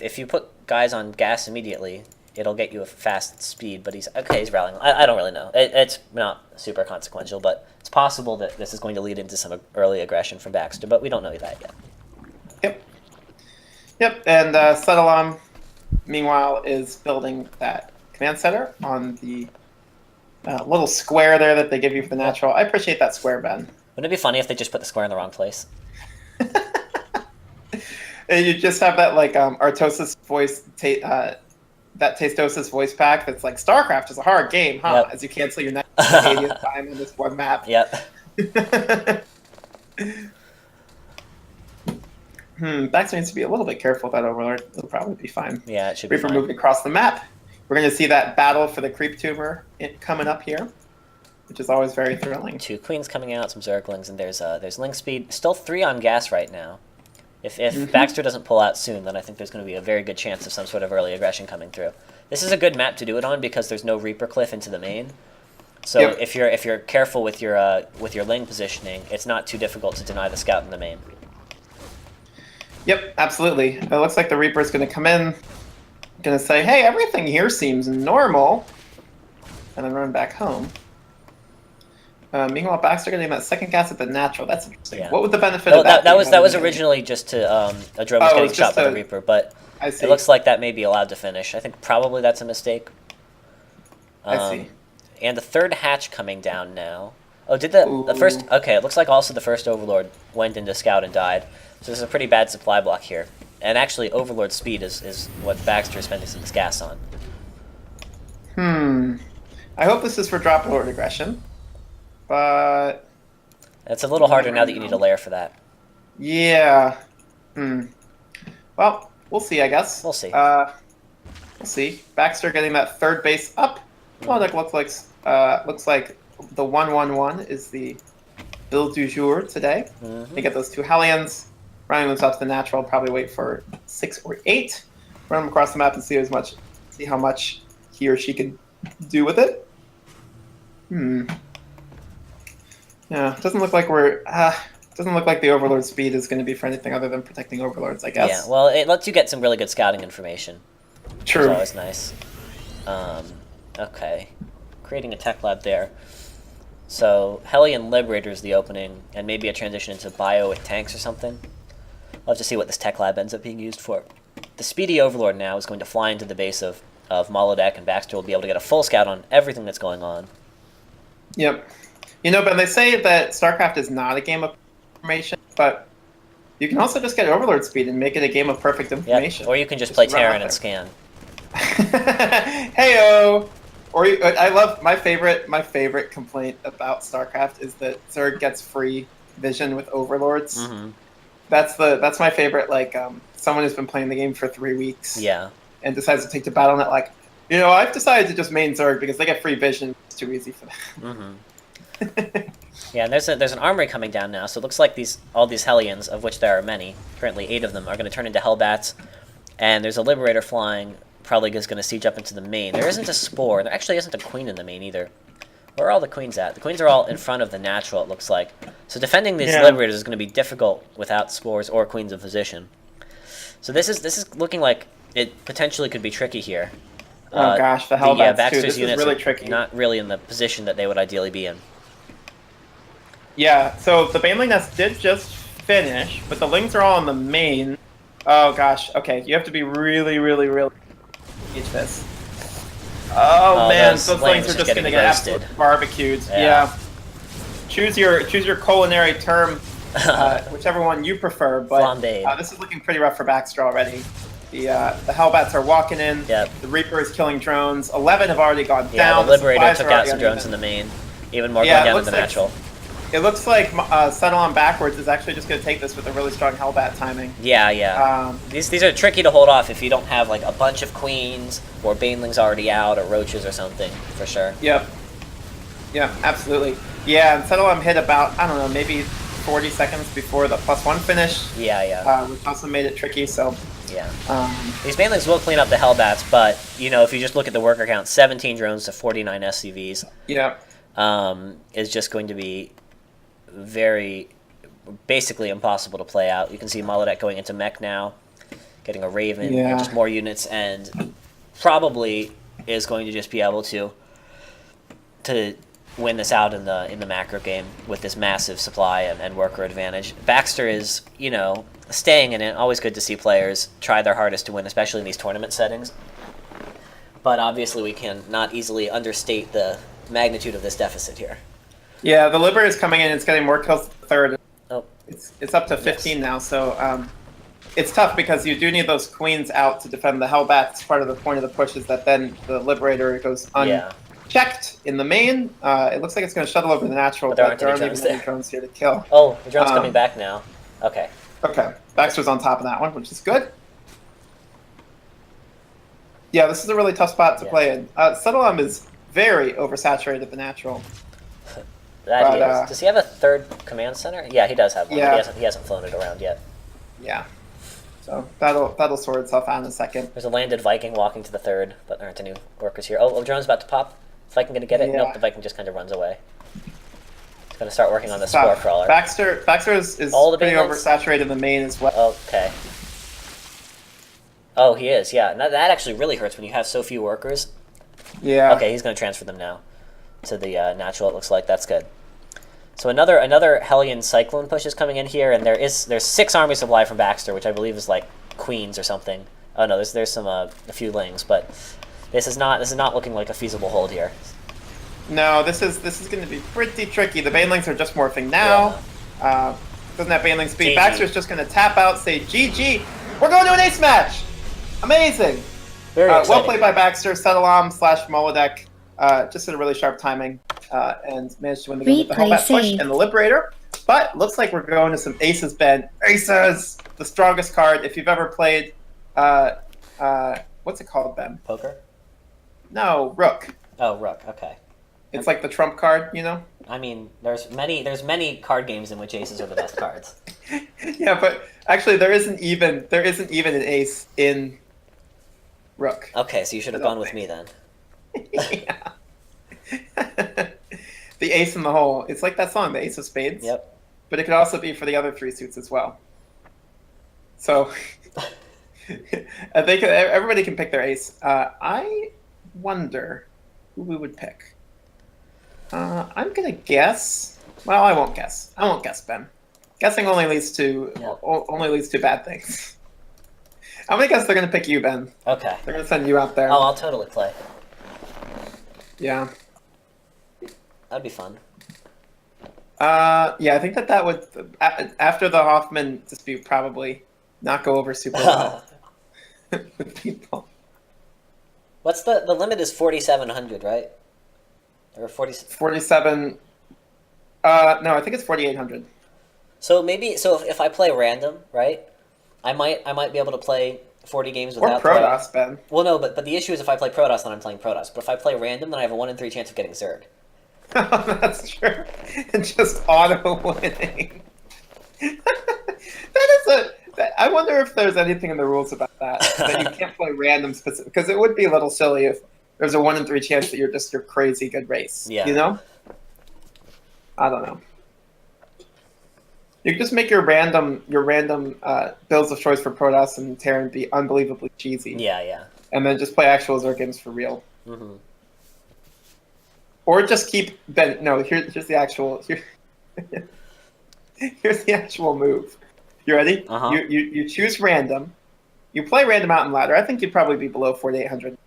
S1: If you put guys on gas immediately, it'll get you a fast speed, but he's rallying. I don't really know. It's not super consequential, but it's possible that this is going to lead into some early aggression from Baxter, but we don't know that yet.
S2: Yep, and Settleom, meanwhile, is building that command center on the little square there that they give you for the natural. I appreciate that square, Ben.
S1: Wouldn't it be funny if they just put the square in the wrong place?
S2: And you just have that, like, Artosis voice, that Tastosis voice pack that's like, StarCraft is a hard game, huh? Yep. As you cancel your 80th time on this one map.
S1: Yep.
S2: Baxter needs to be a little bit careful with that Overlord. It'll probably be fine.
S1: Yeah, it should be fine.
S2: Reaper moving across the map. We're going to see that battle for the creep tumor coming up here, which is always very thrilling. 2
S1: queens coming out, some Zerglings, and there's Link Speed. Still 3 on gas right now. If Baxter doesn't pull out soon, then I think there's going to be a very good chance of some sort of early aggression coming through. This is a good map to do it on because there's no Reaper Cliff into the main. So if you're careful with your Ling positioning, it's not too difficult to deny the scout in the main.
S2: Yep, absolutely. It looks like the Reaper's going to come in, going to say, hey, everything here seems normal, and then run back home. Meanwhile, Baxter getting that second gas at the natural. That's interesting. Yeah. What would the benefit of that be?
S1: That was originally just to a drone was getting shot by the Reaper, but it looks like that may be allowed to finish. I think probably that's a mistake.
S2: I see.
S1: And the third hatch coming down now. Oh, did the first... Okay, it looks like also the first Overlord went into scout and died. So there's a pretty bad supply block here. And actually, Overlord speed is what Baxter is spending some gas on.
S2: I hope this is for drop Lord aggression. But...
S1: It's a little harder now that you need a layer for that.
S2: Yeah. Well, we'll see, I guess.
S1: We'll see.
S2: We'll see. Baxter getting that third base up. Well, that looks like the 1-1-1 is the build du jour today. They get those 2 Hellions. Running them up to the natural, probably wait for 6 or 8. Run them across the map and see how much he or she can do with it. Yeah, it doesn't look like doesn't look like the Overlord speed is going to be for anything other than protecting Overlords, I guess.
S1: Yeah, well, it lets you get some really good scouting information.
S2: True.
S1: Which is always nice. Okay. Creating a tech lab there. So, Hellion Liberator is the opening, and maybe a transition into Bio with tanks or something. I'll have to see what this tech lab ends up being used for. The Speedy Overlord now is going to fly into the base of Malodek, and Baxter will be able to get a full scout on everything that's going on.
S2: Yep. You know, but they say that StarCraft is not a game of information, but you can also just get Overlord speed and make it a game of perfect information.
S1: Yep. Or you can just play Terran and scan.
S2: Heyo! Or I love my favorite complaint about StarCraft is that Zerg gets free vision with Overlords. That's my favorite. Like someone who's been playing the game for 3 weeks.
S1: Yeah.
S2: And decides to take to BattleNet. Like, I've decided to just main Zerg because they get free vision. It's too easy for them.
S1: Yeah, and there's an armory coming down now, so it looks like all these Hellions, of which there are many, currently 8 of them, are going to turn into Hellbats, and there's a Liberator flying, probably is going to siege up into the main. There isn't a Spore. There actually isn't a Queen in the main either. Where are all the Queens at? The Queens are all in front of the natural, it looks like. So defending these Liberators is going to be difficult without Spores or Queens of Position. So this is looking like it potentially could be tricky here.
S2: Oh gosh, the Hellbats
S1: Baxter's
S2: too. This
S1: units
S2: is really tricky.
S1: Not really in the position that they would ideally be in.
S2: Yeah, so the Baneling Nest did just finish, but the Lings are all in the main. Oh gosh. Okay, you have to be really, really, really each this. Oh man, those lanes are just gonna get absolutely barbecued. Yeah. Choose your culinary term, whichever one you prefer. But this is looking pretty rough for Baxter already. The Hellbats are walking in.
S1: Yep.
S2: The Reaper is killing drones. 11 have already gone down.
S1: Yeah, the Liberator took out some drones in the main. Even more going down in the natural.
S2: It looks like Settle on Backwards is actually just going to take this with a really strong Hellbat timing.
S1: Yeah, yeah. These are tricky to hold off if you don't have like a bunch of queens or banelings already out or roaches or something, for sure.
S2: Yep. Yeah, absolutely. Yeah, and Settle on hit about, I don't know, maybe 40 seconds before the +1 finish.
S1: Yeah, yeah.
S2: Which also made it tricky, so...
S1: Yeah. These banelings will clean up the Hellbats, but, you know, if you just look at the worker count, 17 drones to 49 SCVs.
S2: Yeah.
S1: Is just going to be basically impossible to play out. You can see Molodek going into mech now, getting a Raven, and just more units, and probably is going to just be able to win this out in the macro game with this massive supply and worker advantage. Baxter is, you know, staying in it. Always good to see players try their hardest to win, especially in these tournament settings. But obviously we can not easily understate the magnitude of this deficit here. Yeah,
S2: the Liberator is coming in. It's getting more kills to the third. Oh. It's up to 15 now, so it's tough because you do need those queens out to defend the Hellbats. Part of the point of the push is that then the Liberator goes unchecked in the main. It looks like it's going to shuttle over the natural, but there aren't even any drones here to kill.
S1: Oh, the drone's coming back now. Okay.
S2: Okay. Baxter's on top of that one, which is good. Yeah, this is a really tough spot to play in. Settlum is very oversaturated at the natural.
S1: That he is. Does he have a third command center? Yeah, he does have one.
S2: Yeah.
S1: But he hasn't flown it around yet.
S2: Yeah. So that'll sort itself out in a second.
S1: There's a landed Viking walking to the third, but there aren't any workers here. Oh, drone's about to pop. Viking gonna get it? Nope, the Viking just kind of runs away. He's gonna start working on the Spore Crawler.
S2: Pretty oversaturated in the main as well.
S1: Okay. Oh, he is, yeah. That actually really hurts when you have so few workers.
S2: Yeah.
S1: Okay, he's gonna transfer them now to the natural, it looks like. That's good. So another Hellion Cyclone push is coming in here, and there's 6 army supply from Baxter, which I believe is like queens or something. Oh no, there's some a few lings, but this is not looking like a feasible hold here.
S2: No, this is going to be pretty tricky. The banelings are just morphing now. Yeah. Doesn't have baneling speed. GG. Baxter's just going to tap out, say GG. We're going to an ace match. Amazing.
S1: Very exciting.
S2: Well played by Baxter. Settlam / Molodek. Just did a really sharp timing and managed to win the game with the Hellbat push and the Liberator. But looks like we're going to some aces, Ben. Aces, the strongest card. If you've ever played, what's it called, Ben?
S1: Poker?
S2: No, Rook.
S1: Oh, Rook. Okay.
S2: It's like the trump card, you know?
S1: I mean, there's many card games in which aces are the best cards.
S2: Yeah, but actually there isn't even an ace in Rook.
S1: Okay, so you should have gone with me then.
S2: Yeah. The ace in the hole. It's like that song, the Ace of Spades.
S1: Yep.
S2: But it could also be for the other 3 suits as well. So everybody can pick their ace. I wonder who we would pick. I'm gonna guess. Well, I won't guess. I won't guess, Ben. Guessing only leads to bad things. I'm gonna guess they're gonna pick you, Ben.
S1: Okay.
S2: They're gonna send you out there.
S1: Oh, I'll totally play.
S2: Yeah.
S1: That'd be fun.
S2: Yeah, I think that would, after the Hoffman dispute, probably not go over super well with people.
S1: What's the limit is 4,700, right? Or
S2: 47. No, I think it's 4,800.
S1: So if I play random, right? I might be able to play 40 games without
S2: or Protoss, Ben.
S1: Well, no, but the issue is if I play Protoss, then I'm playing Protoss. But if I play random, then I have a 1 in 3 chance of getting Zerg.
S2: That's true. And just auto winning. I wonder if there's anything in the rules about that you can't play random specific, because it would be a little silly if there's a 1 in 3 chance that you're just your crazy good race.
S1: Yeah.
S2: You know? I don't know. You can just make your random builds of choice for Protoss and Terran be unbelievably cheesy.
S1: Yeah, yeah.
S2: And then just play actual Zerg games for real.
S1: Mm-hmm.
S2: Or just keep here's the actual here's the actual move. You ready?
S1: Uh-huh.
S2: You choose random. You play random out and ladder. I think you'd probably be below 4,800.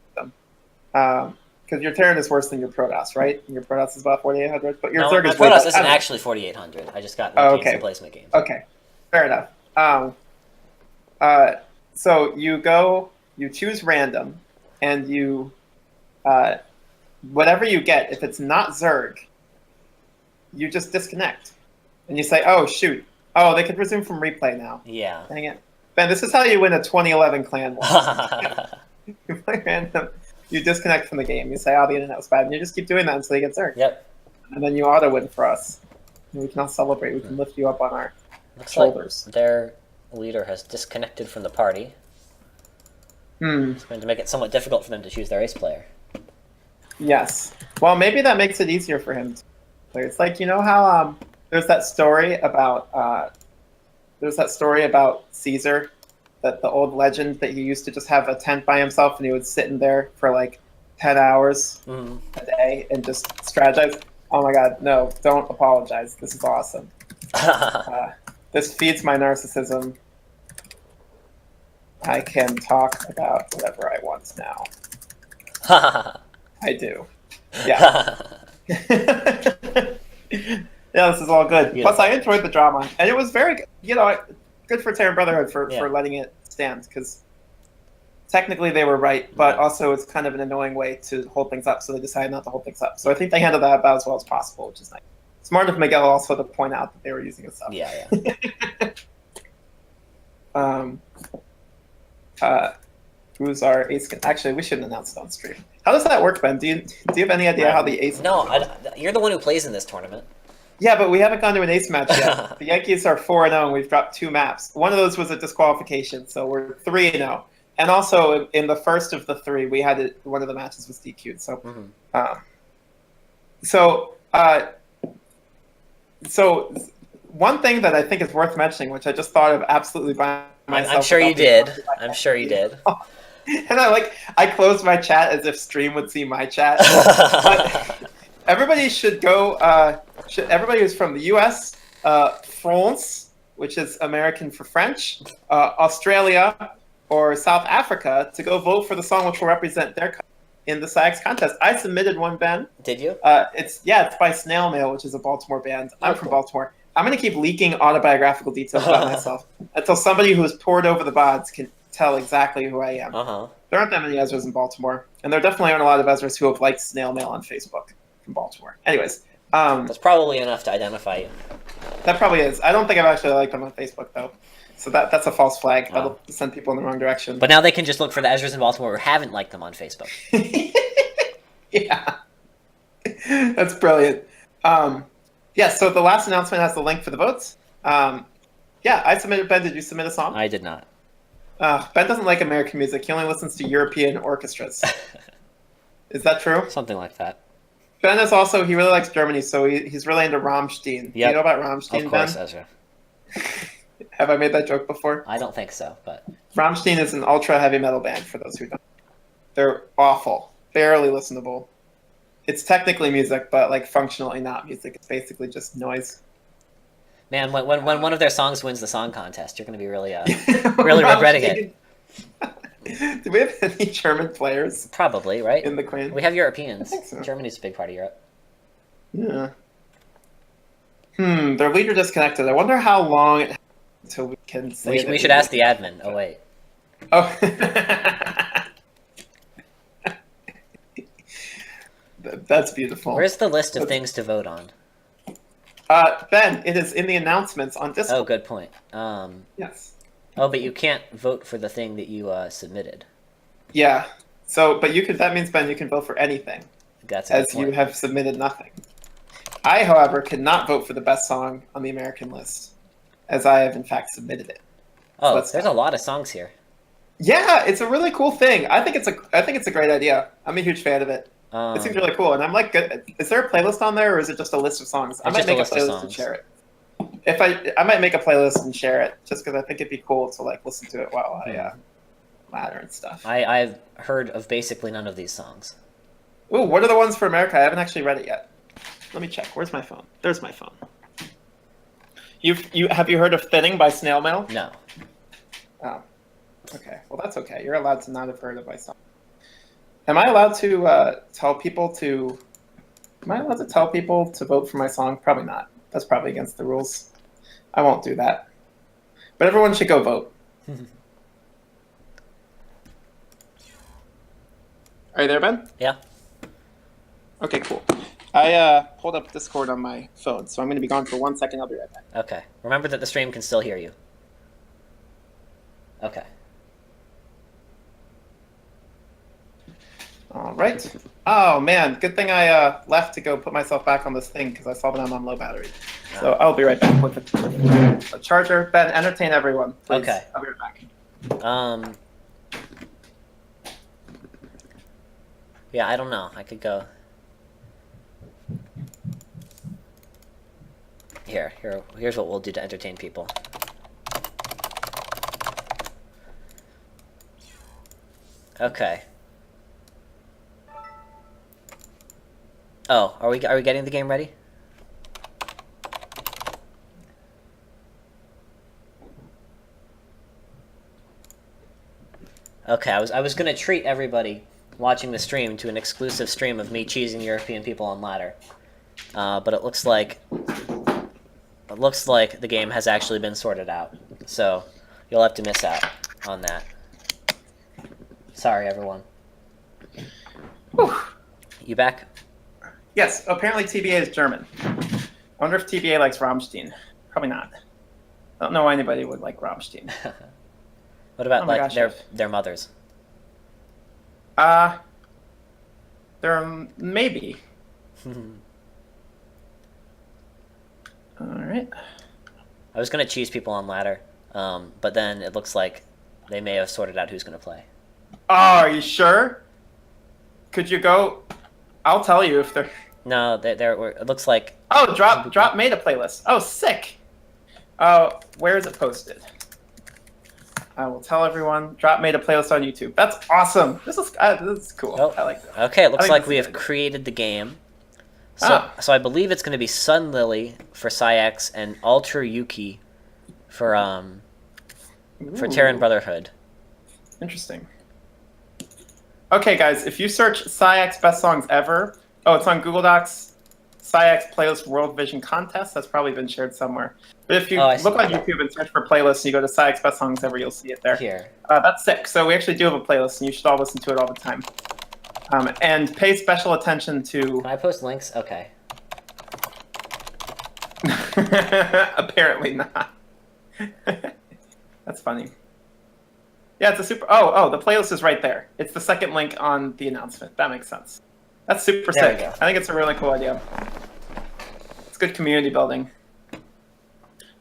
S2: Because your Terran is worse than your Protoss, right? And your Protoss is about 4,800, but your Zerg
S1: my
S2: is way
S1: Protoss
S2: better.
S1: isn't actually 4,800. I just got lucky in some placement games.
S2: Okay, fair enough. So you choose random, and you, whatever you get, if it's not Zerg, you just disconnect. And you say, oh, shoot. Oh, they could resume from replay now.
S1: Yeah.
S2: Dang it. Ben, this is how you win a 2011 clan war. You play random, you disconnect from the game. You say, oh, the internet was bad. And you just keep doing that until you get Zerg.
S1: Yep.
S2: And then you auto-win for us. And we can all celebrate. We can lift you up on our shoulders.
S1: Like their leader has disconnected from the party. It's going to make it somewhat difficult for them to choose their ace player.
S2: Yes. Well, maybe that makes it easier for him to play. It's like, you know how there's that story about Caesar, that the old legend that he used to just have a tent by himself and he would sit in there for like 10 hours a day and just strategize. Oh my God, no, don't apologize. This is awesome. This feeds my narcissism. I can talk about whatever I want now. I do. Yeah. Yeah, this is all good. Plus, I enjoyed the drama, and it was very good. You know, good for Terran Brotherhood for letting it stand, because technically they were right, but also it's kind of an annoying way to hold things up, so they decided not to hold things up. So I think they handled that about as well as possible, which is nice. Smart of Miguel also to point out that they were using it up.
S1: Yeah.
S2: Who's our ace? Actually, we shouldn't announce it on stream. How does that work, Ben? Do you have any idea how the ace?
S1: No, you're the one who plays in this tournament.
S2: Yeah, but we haven't gone to an ace match yet. The Yankees are 4-0, and we've dropped 2 maps. One of those was a disqualification, so we're 3-0. And also, in the first of the 3, we had one of the matches was DQ'd. So, one thing that I think is worth mentioning, which I just thought of absolutely by myself.
S1: I'm sure you did. I'm sure you did.
S2: And I closed my chat as if stream would see my chat. But everybody should go. Everybody who's from the U.S., France, which is American for French, Australia, or South Africa, to go vote for the song which will represent their country in the PsiX contest. I submitted one, Ben.
S1: Did you?
S2: It's by Snail Mail, which is a Baltimore band. I'm from Baltimore. I'm going to keep leaking autobiographical details about myself until somebody who has poured over the VODs can tell exactly who I am. There aren't that many Ezras in Baltimore, and there definitely aren't a lot of Ezras who have liked Snail Mail on Facebook from Baltimore. Anyways.
S1: That's probably enough to identify you. That
S2: probably is. I don't think I've actually liked them on Facebook, though. So that's a false flag. That'll send people in the wrong direction.
S1: But now they can just look for the Ezras in Baltimore who haven't liked them on Facebook.
S2: Yeah. That's brilliant. So the last announcement has the link for the votes. I submitted. Ben, did you submit a song?
S1: I did not.
S2: Ben doesn't like American music. He only listens to European orchestras. Is that true?
S1: Something like that.
S2: Ben is also, he really likes Germany, so he's really into Rammstein. Yep. Do you know about Rammstein,
S1: of course,
S2: Ben?
S1: Ezra.
S2: Have I made that joke before?
S1: I don't think so, but...
S2: Rammstein is an ultra-heavy metal band, for those who don't. They're awful. Barely listenable. It's technically music, but like functionally not music. It's basically just noise.
S1: Man, when one of their songs wins the song contest, you're going to be really really regretting it.
S2: Do we have any German players?
S1: Probably, right?
S2: In the clan?
S1: We have Europeans.
S2: I think so.
S1: Germany's a big part of Europe.
S2: Yeah. Their leader disconnected. I wonder how long until we can say
S1: we should ask the admin. Oh, wait.
S2: Oh. That's beautiful.
S1: Where's the list of things to vote on?
S2: Ben, it is in the announcements on Discord.
S1: Oh, good point.
S2: Yes.
S1: Oh, but you can't vote for the thing that you submitted.
S2: Yeah. So, but you can. That means, Ben, you can vote for anything.
S1: That's a good point.
S2: You have submitted nothing. I, however, cannot vote for the best song on the American list, as I have in fact submitted it.
S1: Oh, so there's a lot of songs here.
S2: Yeah, it's a really cool thing. I think it's a great idea. I'm a huge fan of it. It seems really cool, and I'm like, good. Is there a playlist on there, or is it just a list of songs? I might make a playlist and share it. I might make a playlist and share it, just because I think it'd be cool to like listen to it while I ladder and stuff.
S1: I've heard of basically none of these songs.
S2: Ooh, what are the ones for America? I haven't actually read it yet. Let me check. Where's my phone? There's my phone. Have you heard of Thinning by Snail Mail?
S1: No.
S2: Oh, okay. Well, that's okay. You're allowed to not have heard of my song. Am I allowed to tell people to? Am I allowed to tell people to vote for my song? Probably not. That's probably against the rules. I won't do that. But everyone should go vote. Are you there, Ben?
S1: Yeah.
S2: Okay, cool. I pulled up Discord on my phone, so I'm going to be gone for 1 second. I'll be right back.
S1: Okay. Remember that the stream can still hear you. Okay.
S2: All right. Oh, man. Good thing I left to go put myself back on this thing because I saw that I'm on low battery. So I'll be right back with a charger. Ben, entertain everyone, please.
S1: Okay.
S2: I'll be right back.
S1: Yeah, I don't know. I could go... Here's what we'll do to entertain people. Okay. Oh, are we getting the game ready? Okay, I was gonna treat everybody watching the stream to an exclusive stream of me cheesing European people on ladder, but it looks like the game has actually been sorted out, so you'll have to miss out on that. Sorry, everyone.
S2: Whew.
S1: You back?
S2: Yes, apparently TBA is German. I wonder if TBA likes Rammstein. Probably not. I don't know why anybody would like Rammstein.
S1: What about
S2: gosh,
S1: their mothers?
S2: There maybe. All right.
S1: I was gonna cheese people on ladder, but then it looks like they may have sorted out who's gonna play.
S2: Oh, are you sure? Could you go? I'll tell you if they're.
S1: No, it looks like.
S2: Oh, drop made a playlist. Oh, sick. Oh, where is it posted? I will tell everyone. Drop made a playlist on YouTube. That's awesome. This is cool.
S1: Oh,
S2: I like that.
S1: Okay, it looks like we have created the game. So I believe it's going to be Sun Lily for PsiX and Alter Yuki for Terran Brotherhood.
S2: Interesting. Okay, guys, if you search PsiX Best Songs Ever, it's on Google Docs, PsiX Playlist World Vision Contest. That's probably been shared somewhere. But if you look on YouTube and search for playlists and you go to PsiX Best Songs Ever, you'll see it there.
S1: Here.
S2: That's sick. So we actually do have a playlist, and you should all listen to it all the time. And pay special attention to...
S1: Can I post links? Okay.
S2: Apparently not. That's funny. Yeah, it's a super... Oh, the playlist is right there. It's the second link on the announcement. That makes sense. That's super sick. I think it's a really cool idea. It's good community building.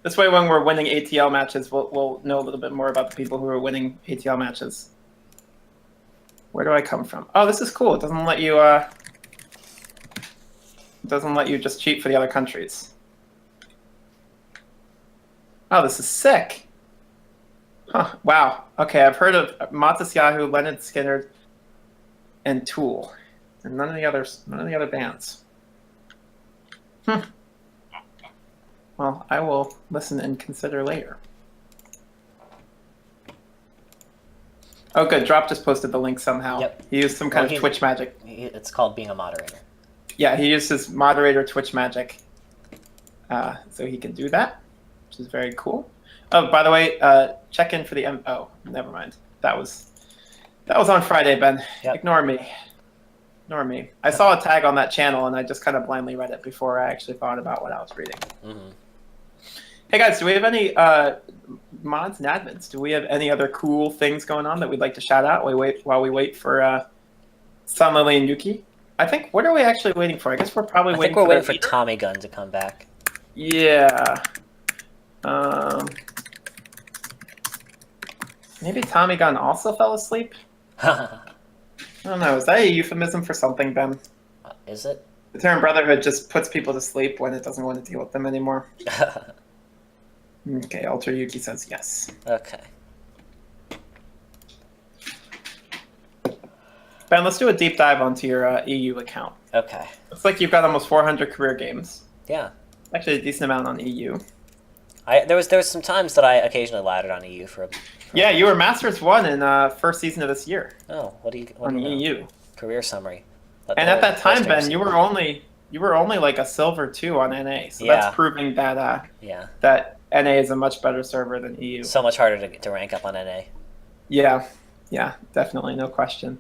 S2: This way, when we're winning ATL matches, we'll know a little bit more about the people who are winning ATL matches. Where do I come from? Oh, this is cool. It doesn't let you just cheat for the other countries. Oh, this is sick. Huh, wow. Okay, I've heard of Matas Yahoo, Leonard Skinner, and Tool. And none of the other bands. Well, I will listen and consider later. Oh, good. Drop just posted the link somehow.
S1: Yep.
S2: He used some kind of Twitch magic.
S1: It's called being a moderator.
S2: Yeah, he used his moderator Twitch magic. So he can do that, which is very cool. Oh, by the way, check in for the Oh, never mind. That was on Friday, Ben. Yep. Ignore me. I saw a tag on that channel, and I just kind of blindly read it before I actually thought about what I was reading.
S1: Mm-hmm.
S2: Hey, guys, do we have any mods and admins? Do we have any other cool things going on that we'd like to shout out while we wait for Sun Lily and Yuki? I think, what are we actually waiting for? I guess we're probably waiting for
S1: Tommy Gun to come back.
S2: Yeah. Maybe Tommy Gun also fell asleep? I don't know. Is that a euphemism for something, Ben?
S1: Is it?
S2: The term Brotherhood just puts people to sleep when it doesn't want to deal with them anymore. Okay, Alter Yuki says yes.
S1: Okay.
S2: Ben, let's do a deep dive onto your EU account.
S1: Okay.
S2: Looks like you've got almost 400 career games.
S1: Yeah.
S2: Actually, a decent amount on EU.
S1: There was some times that I occasionally laddered on EU for
S2: Yeah, you were Masters 1 in first season of this year.
S1: Oh, what do you
S2: on
S1: do you know?
S2: EU?
S1: Career summary.
S2: And at that time, Ben, you were only like a silver 2 on NA, so that's proving that that NA is a much better server than EU.
S1: So much harder to rank up on NA.
S2: Yeah, definitely, no question.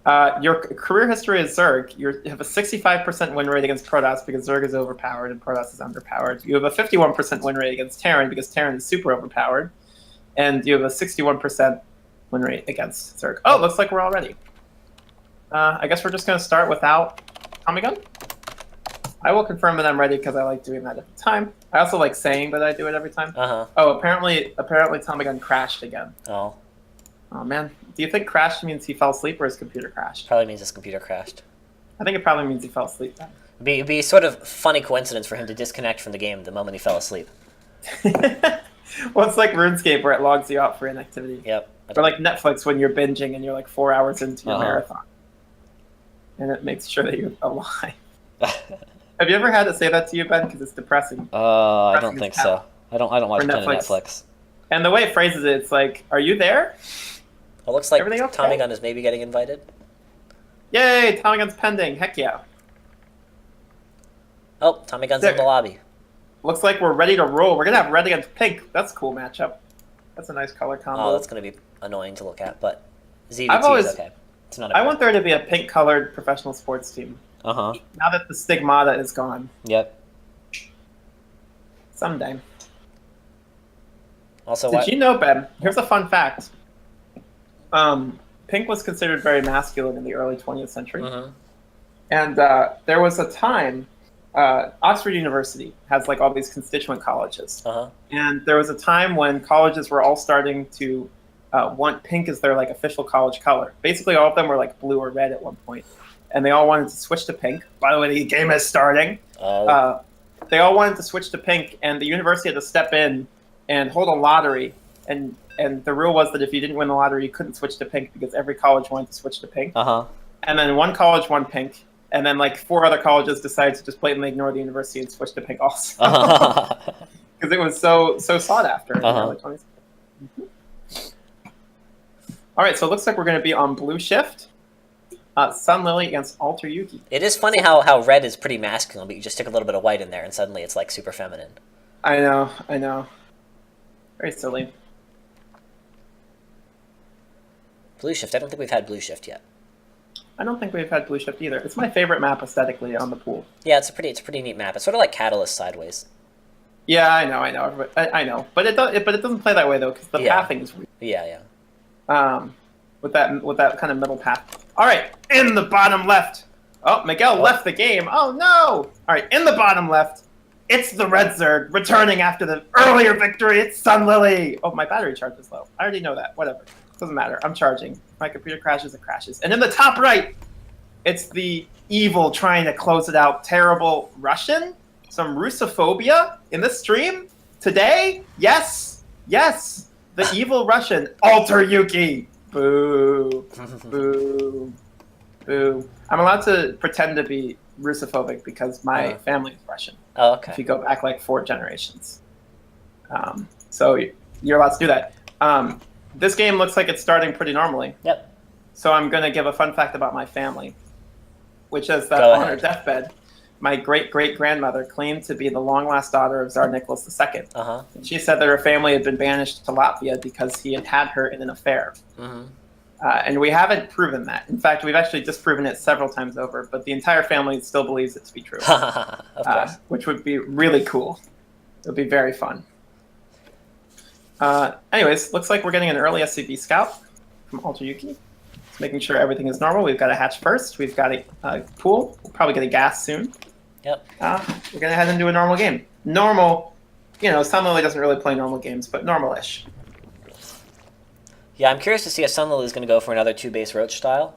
S2: Your career history is Zerg. You have a 65% win rate against Protoss because Zerg is overpowered and Protoss is underpowered. You have a 51% win rate against Terran because Terran is super overpowered. And you have a 61% win rate against Zerg. Oh, looks like we're all ready. I guess we're just going to start without Tommy Gun. I will confirm that I'm ready because I like doing that every time. I also like saying that I do it every time. Oh, apparently Tommy Gun crashed again.
S1: Oh.
S2: Oh, man. Do you think crashed means he fell asleep or his computer crashed?
S1: Probably means his computer crashed.
S2: I think it probably means he fell asleep then.
S1: It'd be sort of funny coincidence for him to disconnect from the game the moment he fell asleep.
S2: Well, it's like RuneScape where it logs you out for inactivity.
S1: Yep.
S2: Or like Netflix when you're binging and you're like 4 hours into your marathon. And it makes sure that you're alive. Have you ever had to say that to you, Ben? Because it's depressing.
S1: I don't think so. I don't watch Netflix.
S2: And the way it phrases it, it's like, "Are you there?"
S1: It looks like
S2: Everything okay?
S1: Tommy Gun is maybe getting invited.
S2: Yay! Tommy Gun's pending. Heck yeah.
S1: Oh, Tommy Gun's in the lobby.
S2: Looks like we're ready to roll. We're gonna have red against pink. That's a cool matchup. That's a nice color combo.
S1: Oh, that's gonna be annoying to look at, but ZVT is okay. It's not.
S2: I want there to be a pink-colored professional sports team.
S1: Now
S2: that the stigmata is gone.
S1: Yep.
S2: Someday.
S1: Also,
S2: did you know, Ben? Here's a fun fact. Pink was considered very masculine in the early 20th century, and there was a time. Oxford University has like all these constituent colleges, and there was a time when colleges were all starting to want pink as their like official college color. Basically, all of them were like blue or red at one point, and they all wanted to switch to pink. By the way, the game is starting. They all wanted to switch to pink, and the university had to step in and hold a lottery. And the rule was that if you didn't win the lottery, you couldn't switch to pink because every college wanted to switch to pink. And then one college won pink. And then, like, 4 other colleges decided to just blatantly ignore the university and switch to pink also. Because it was so sought after in the early 20s. All right, so it looks like we're going to be on blue shift. Sun Lily against Alter Yuki.
S1: It is funny how red is pretty masculine, but you just stick a little bit of white in there, and suddenly it's, like, super feminine.
S2: I know. Very silly.
S1: Blue shift. I don't think we've had blue shift yet.
S2: I don't think we've had blue shift either. It's my favorite map aesthetically on the pool.
S1: Yeah, it's a pretty neat map. It's sort of like Catalyst sideways.
S2: Yeah, I know. I know, but it doesn't play that way though because the pathing is weird.
S1: Yeah.
S2: With that kind of middle path. All right, in the bottom left. Oh, Miguel left the game. Oh no! All right, in the bottom left, it's the Red Zerg returning after the earlier victory. It's Sun Lily. Oh, my battery charge is low. I already know that. Whatever. Doesn't matter. I'm charging. If my computer crashes, it crashes. And in the top right, it's the evil trying to close it out. Terrible Russian. Some Russophobia in this stream today. Yes. The evil Russian. Alter Yuki. Boo. Boo. Boo. I'm allowed to pretend to be Russophobic because my family is Russian.
S1: Oh, okay.
S2: If you go back like 4 generations. So you're allowed to do that. This game looks like it's starting pretty normally.
S1: Yep.
S2: So I'm going to give a fun fact about my family, which is that on her deathbed, my great-great-grandmother claimed to be the long-lost daughter of Tsar Nicholas II. And she said that her family had been banished to Latvia because he had her in an affair. And we haven't proven that. In fact, we've actually disproven it several times over, but the entire family still believes it to be true.
S1: Of course.
S2: Which would be really cool. It would be very fun. Anyways, looks like we're getting an early SCV scout from Alter Yuki. Just making sure everything is normal. We've got a hatch first. We've got a pool. We'll probably get a gas soon.
S1: Yep.
S2: We're going to head into a normal game. Normal, Sun Lily doesn't really play normal games, but normal-ish.
S1: Yeah, I'm curious to see if Sun Lily is going to go for another 2-base Roach style,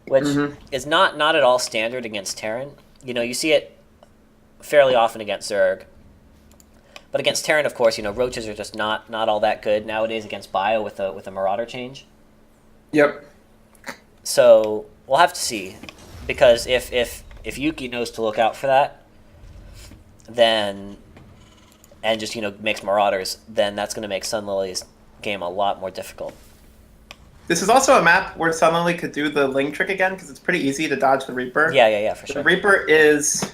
S1: which is not at all standard against Terran. You see it fairly often against Zerg. But against Terran, of course, Roaches are just not all that good nowadays against Bio with a Marauder change.
S2: Yep.
S1: So we'll have to see, because if Yuki knows to look out for that, then and just makes Marauders, then that's going to make Sunlily's game a lot more difficult.
S2: This is also a map where Sunlily could do the Ling trick again, because it's pretty easy to dodge the Reaper.
S1: Yeah, for sure.
S2: The Reaper is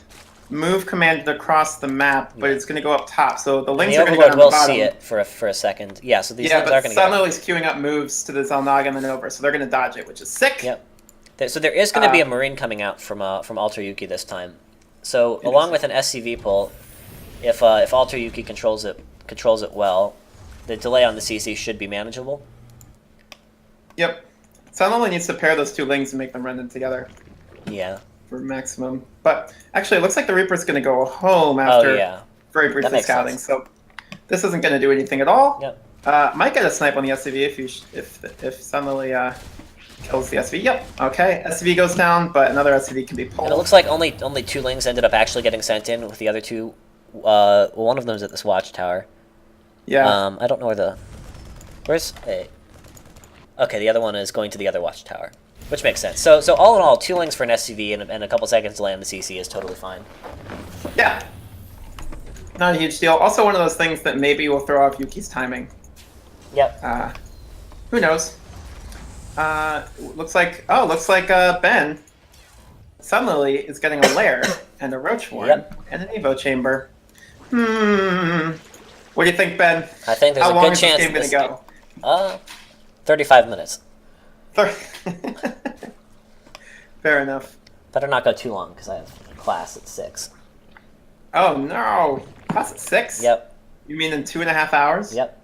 S2: move commanded across the map, but it's going to go up top. So the Lings are going to go down the bottom.
S1: Will see it for a second. Yeah, so these Lings are going to
S2: Sunlily's queuing up moves to the Xel'Naga and then over, so they're going to dodge it, which is sick.
S1: Yep. So there is going to be a Marine coming out from Alter Yuki this time. So along with an SCV pull, if Alter Yuki controls it well, the delay on the CC should be manageable.
S2: Yep. Sunlily needs to pair those two Lings and make them run in together.
S1: Yeah.
S2: For maximum. But actually, it looks like the Reaper's going to go home after very briefly scouting. Sense. So this isn't going to do anything at all.
S1: Yep.
S2: Might get a snipe on the SCV if Sunlily kills the SCV. Yep. Okay. SCV goes down, but another SCV can be pulled.
S1: And it looks like only two Lings ended up actually getting sent in, with the other two. One of them is at this watchtower.
S2: Yeah.
S1: I don't know where's. Okay, the other one is going to the other watchtower, which makes sense. So all in all, 2 Lings for an SCV and a couple seconds delay on the CC is totally fine.
S2: Yeah. Not a huge deal. Also one of those things that maybe will throw off Yuki's timing.
S1: Yep.
S2: Who knows? Looks like Ben Sunlily is getting a lair and a Roach Warren and an Evo Chamber. What do you think, Ben?
S1: I think there's a good chance
S2: this game going to go?
S1: 35 minutes.
S2: Fair enough.
S1: Better not go too long, because I have class at 6.
S2: Oh, no. Class at 6?
S1: Yep.
S2: You mean in 2.5 hours?
S1: Yep.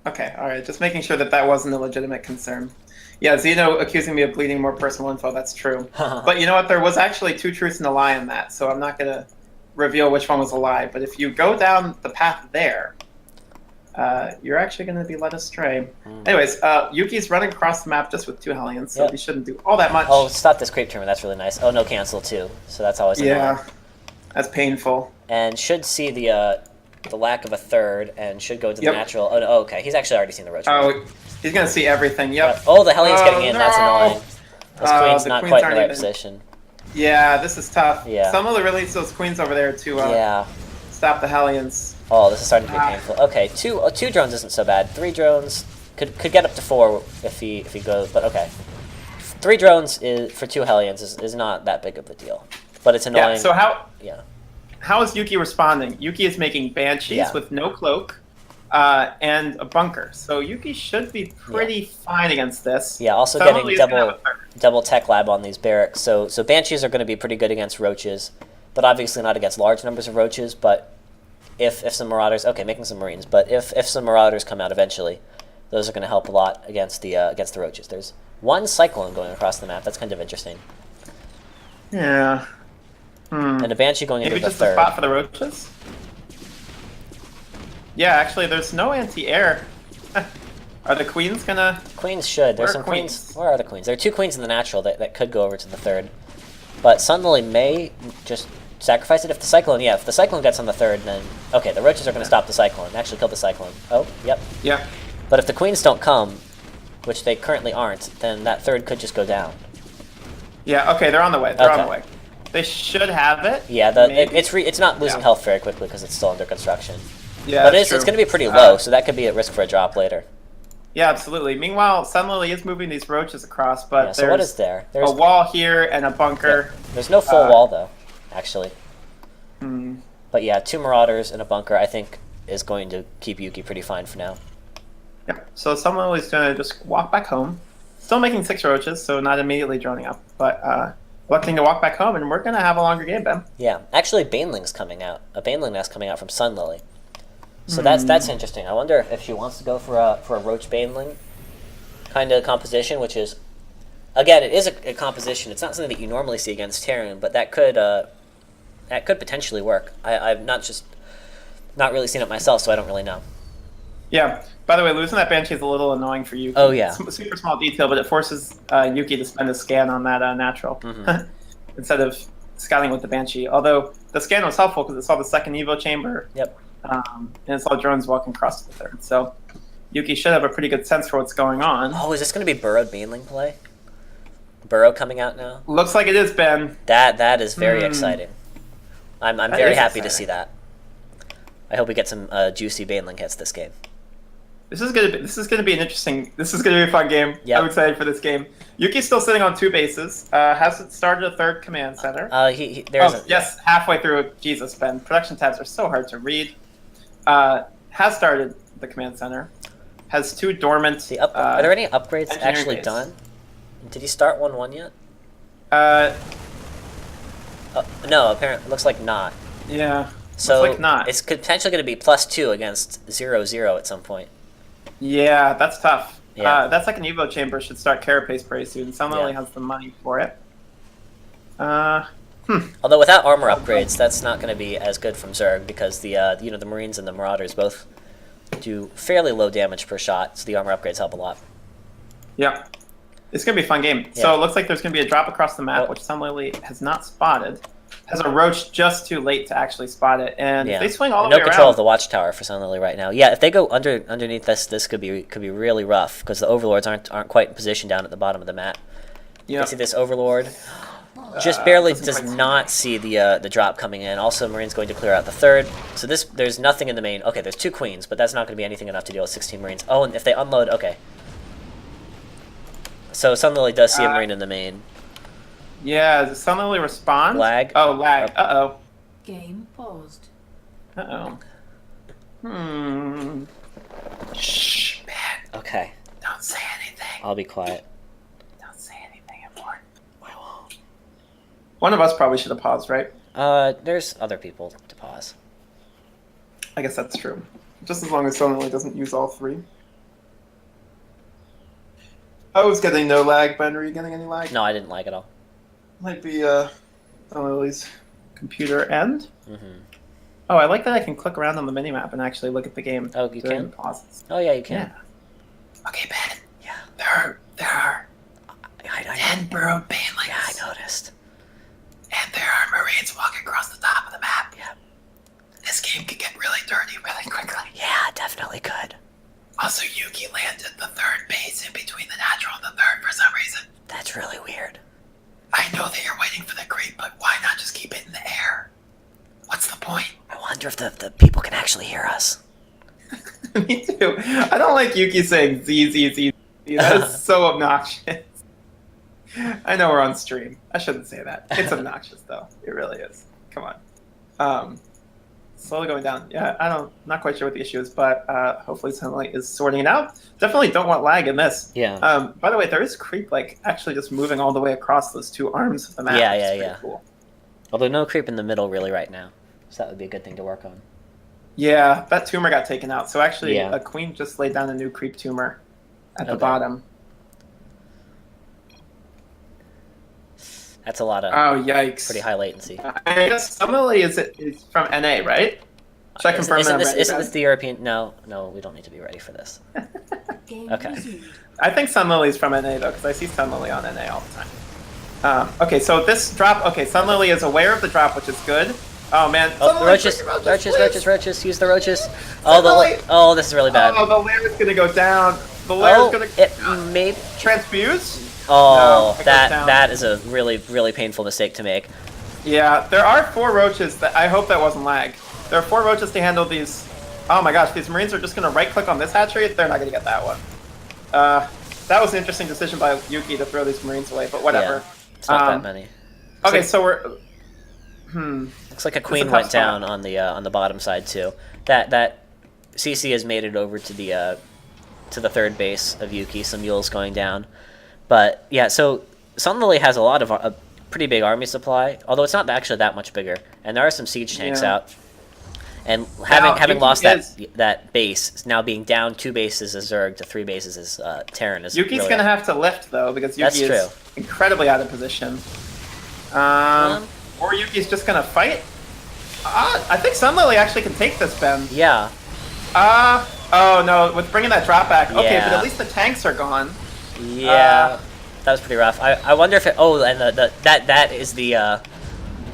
S2: Okay, all right. Just making sure that wasn't a legitimate concern. Yeah, Zeno accusing me of bleeding more personal info. That's true. But you know what? There was actually 2 truths and a lie in that, so I'm not going to reveal which one was a lie. But if you go down the path there, you're actually going to be led astray. Anyways, Yuki's running across the map just with 2 Hellions, so he shouldn't do all that much.
S1: Oh, stop this creep turn. That's really nice. Oh, no cancel, too. So that's always annoying.
S2: That's painful.
S1: And should see the lack of a third, and should go to the natural. Oh, no, okay. He's actually already seen the Roach.
S2: Oh, he's going to see everything. Yep.
S1: Oh, the Hellion's getting in. No. That's annoying. This Queen's not quite in the right position.
S2: Yeah, this is tough.
S1: Yeah.
S2: Some of the release those Queens over there to stop the Hellions.
S1: Oh, this is starting to be painful. Okay, two drones isn't so bad. 3 drones could get up to 4 if he goes, but okay. 3 drones for 2 Hellions is not that big of a deal, but it's annoying.
S2: Yeah. So how is Yuki responding? Yuki is making Banshees with no cloak and a bunker. So Yuki should be pretty fine against this.
S1: Yeah. Also getting double tech lab on these barracks. So Banshees are going to be pretty good against Roaches, but obviously not against large numbers of Roaches. But if some Marauders, making some Marines, but if some Marauders come out eventually, those are going to help a lot against the Roaches. There's 1 Cyclone going across the map. That's kind of interesting.
S2: Yeah.
S1: And a Banshee going into the third.
S2: Maybe just a spot for the Roaches? Yeah, actually, there's no anti-air. Are the Queens gonna...
S1: Queens should. There's some Queens. Where are the Queens? There are 2 Queens in the natural that could go over to the third. But Sunlily may just sacrifice it if the Cyclone... Yeah, if the Cyclone gets on the third, then... Okay, the Roaches are going to stop the Cyclone. Actually kill the Cyclone. Oh, yep.
S2: Yeah.
S1: But if the Queens don't come, which they currently aren't, then that third could just go down.
S2: Yeah, okay, they're on the way. They're on the way. They should have it.
S1: Yeah, it's not losing health very quickly because it's still under construction.
S2: Yeah,
S1: but it's going to be pretty low, so that could be at risk for a drop later.
S2: Yeah, absolutely. Meanwhile, Sunlily is moving these Roaches across, but
S1: so what is there? There's
S2: a wall here and a bunker.
S1: Yeah. There's no full wall, though, actually. But yeah, 2 Marauders and a bunker, I think, is going to keep Yuki pretty fine for now.
S2: Yep. So Sunlily's going to just walk back home. Still making 6 Roaches, so not immediately droning up, but electing to walk back home, and we're going to have a longer game, Ben.
S1: Yeah. Actually, Baneling's coming out. A Baneling nest coming out from Sunlily. So that's interesting. I wonder if she wants to go for a Roach Baneling kind of composition, which is, again, it is a composition. It's not something that you normally see against Terran, but that could potentially work. I've not really seen it myself, so I don't really know.
S2: Yeah. By the way, losing that Banshee is a little annoying for Yuki.
S1: Oh, yeah.
S2: It's a super small detail, but it forces Yuki to spend a scan on that natural instead of scouting with the Banshee. Although the scan was helpful because it saw the second Evo chamber.
S1: Yep.
S2: And it saw drones walking across to the third. So Yuki should have a pretty good sense for what's going on.
S1: Oh, is this going to be Burrowed Baneling play? Burrow coming out now?
S2: Looks like it is, Ben.
S1: That is very exciting. I'm very happy to see that. I hope we get some juicy Baneling hits this game.
S2: This is gonna be an interesting. This is gonna be a fun game. Yep. I'm excited for this game. Yuki's still sitting on 2 bases. Hasn't started a 3rd command center. Yes, halfway through. Jesus, Ben. Production tabs are so hard to read. Has started the command center. Has 2 dormant.
S1: Are there any upgrades actually done? Did he start 1/1 yet? No, apparently, looks like not.
S2: Yeah.
S1: So
S2: looks like not.
S1: It's potentially going to be +2 against 0/0 at some point.
S2: Yeah, that's tough.
S1: Yeah.
S2: That second Evo chamber should start Carapace pretty soon. Someone only has the money for it.
S1: Although without armor upgrades, that's not going to be as good from Zerg because the the Marines and the Marauders both do fairly low damage per shot, so the armor upgrades help a lot.
S2: Yeah. It's going to be a fun game. Yeah. So it looks like there's going to be a drop across the map, which Sunlily has not spotted. Has a Roach just too late to actually spot it, and they swing all the way around.
S1: No control of the Watchtower for Sunlily right now. Yeah, if they go underneath this could be really rough because the Overlords aren't quite in position down at the bottom of the map. You can see this Overlord just barely does not see the drop coming in. Also, Marine's going to clear out the 3rd. So there's nothing in the main. Okay, there's 2 Queens, but that's not going to be anything enough to deal with 16 Marines. Oh, and if they unload, okay. So Sunlily does see a Marine in the main.
S2: Yeah, does Sunlily respond?
S1: Lag.
S2: Oh, lag. Uh-oh.
S3: Game paused.
S2: Uh-oh. Shh, man.
S1: Okay.
S2: Don't say anything.
S1: I'll be quiet.
S2: Don't say anything important. I won't. One of us probably should have paused, right?
S1: There's other people to pause.
S2: I guess that's true. Just as long as Sunlily doesn't use all 3. I was getting no lag, Ben. Were you getting any lag?
S1: No, I didn't lag at all.
S2: Might be Sunlily's computer end.
S1: Mm-hmm.
S2: Oh, I like that I can click around on the minimap and actually look at the game.
S1: Oh, you can?
S2: Pauses.
S1: Oh, yeah, you can.
S2: Yeah. Okay, Ben.
S1: Yeah.
S2: There are
S1: I
S2: 10 burrowed Banelings.
S1: Yeah, I noticed.
S2: And there are Marines walking across the top of the map.
S1: Yeah.
S2: This game could get really dirty really quickly.
S1: Yeah, definitely could.
S2: Also, Yuki landed the 3rd base in between the natural and the 3rd for some reason.
S1: That's really weird.
S2: I know that you're waiting for the creep, but why not just keep it in the air? What's the point?
S1: I wonder if the people can actually hear us.
S2: Me too. I don't like Yuki saying Z, Z, Z. That is so obnoxious. I know we're on stream. I shouldn't say that. It's obnoxious, though. It really is. Come on. Slowly going down. Yeah, not quite sure what the issue is, but hopefully Sunlight is sorting it out. Definitely don't want lag in this.
S1: Yeah.
S2: By the way, there is creep actually just moving all the way across those 2 arms of the map.
S1: Yeah.
S2: Cool.
S1: Although no creep in the middle really right now, so that would be a good thing to work on.
S2: Yeah, that tumor got taken out. So actually, a Queen just laid down a new creep tumor at the bottom.
S1: That's a lot of
S2: yikes!
S1: Pretty high latency.
S2: I guess Sunlily is from NA, right? Should I confirm
S1: isn't this the European? No, we don't need to be ready for this. Okay.
S2: I think Sunlily's from NA though, because I see Sunlily on NA all the time. Okay, so this drop. Okay, Sunlily is aware of the drop, which is good. Oh man!
S1: Oh, the roaches! Use the roaches! Oh, this is really bad.
S2: Oh, the lair is gonna go down. The lair is gonna.
S1: It may
S2: transfuse.
S1: Oh, no, that is a really painful mistake to make.
S2: Yeah, there are 4 roaches. That I hope that wasn't lag. There are 4 roaches to handle these. Oh my gosh, these Marines are just gonna right-click on this hatchery. They're not gonna get that one. That was an interesting decision by Yuki to throw these Marines away, but whatever.
S1: Yeah, it's not that many.
S2: Okay, so we're.
S1: Looks like a Queen went down on the bottom side too. That CC has made it over to the 3rd base of Yuki. Some mules going down. But yeah, so Sunlily has a pretty big army supply, although it's not actually that much bigger. And there are some siege tanks out. And having lost that base, now being down 2 bases as Zerg to 3 bases as Terran is.
S2: Yuki's gonna have to lift though because Yuki is incredibly out of position. Or Yuki's just gonna fight. I think Sunlily actually can take this, Ben.
S1: Yeah.
S2: Oh no, with bringing that drop back. Okay, but at least the tanks are gone.
S1: Yeah, that was pretty rough. I wonder if it. Oh, and that is the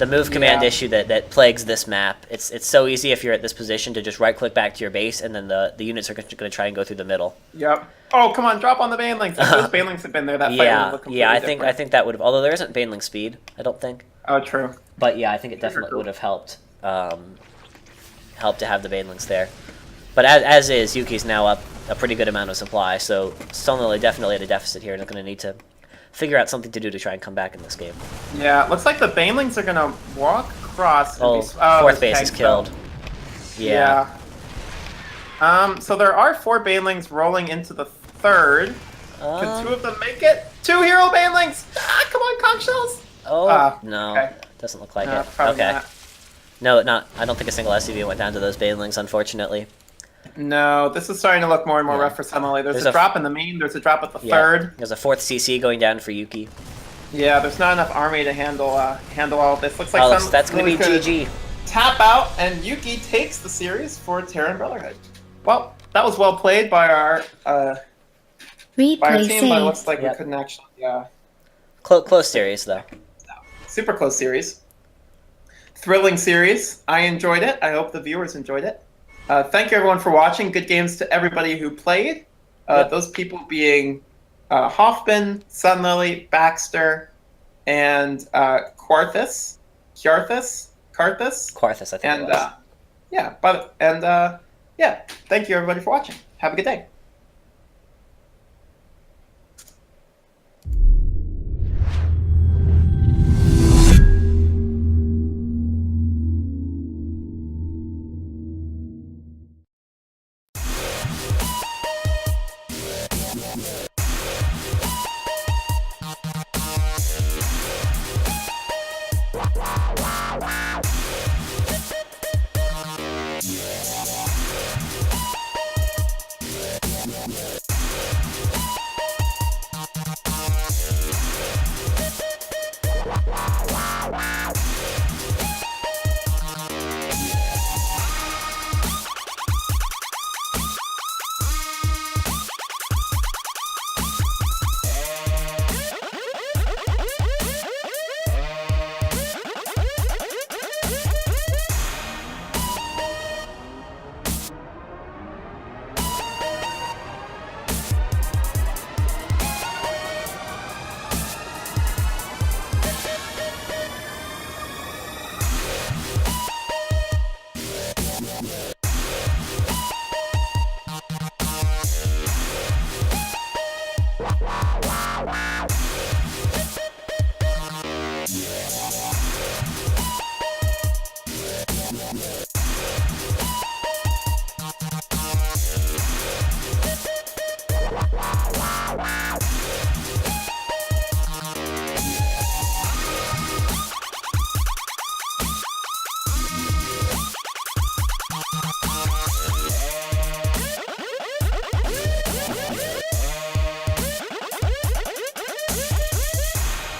S1: move command issue that plagues this map. It's so easy if you're at this position to just right click back to your base, and then the units are going to try and go through the middle.
S2: Yep. Oh come on, drop on the Banelings. If those Banelings had been there, that fight would look completely different.
S1: I think that would have. Although there isn't Baneling speed, I don't think.
S2: Oh, true.
S1: But yeah, I think it definitely would have helped. help to have the Banelings there. But as is, Yuki's now up a pretty good amount of supply, so Sunlily definitely at a deficit here and is going to need to figure out something to do to try and come back in this game.
S2: Yeah, looks like the Banelings are going to walk across. And
S1: fourth base is killed. Yeah.
S2: So there are 4 Banelings rolling into the 3rd. Could 2 of them make it? 2 hero Banelings! Ah, come on, conch shells!
S1: Oh, no.
S2: Okay.
S1: Doesn't look like
S2: No,
S1: it.
S2: probably
S1: Okay.
S2: not.
S1: No, I don't think a single SCV went down to those Banelings, unfortunately.
S2: No, this is starting to look more and more rough for Sunlily. There's a drop in the main, there's a drop at the 3rd.
S1: There's a 4th CC going down for Yuki.
S2: Yeah, there's not enough army to handle all of this. Looks like
S1: that's going to be GG.
S2: Tap out, and Yuki takes the series for Terran Brotherhood. Well, that was well played by our team, but it looks like we couldn't actually.
S1: Close series, though.
S2: Super close series. Thrilling series. I enjoyed it. I hope the viewers enjoyed it. Thank you, everyone, for watching. Good games to everybody who played. Those people being Hoffman, Sunlily, Baxter, and Quarthus. Karthus,
S1: I think.
S2: And thank you, everybody, for watching. Have a good day.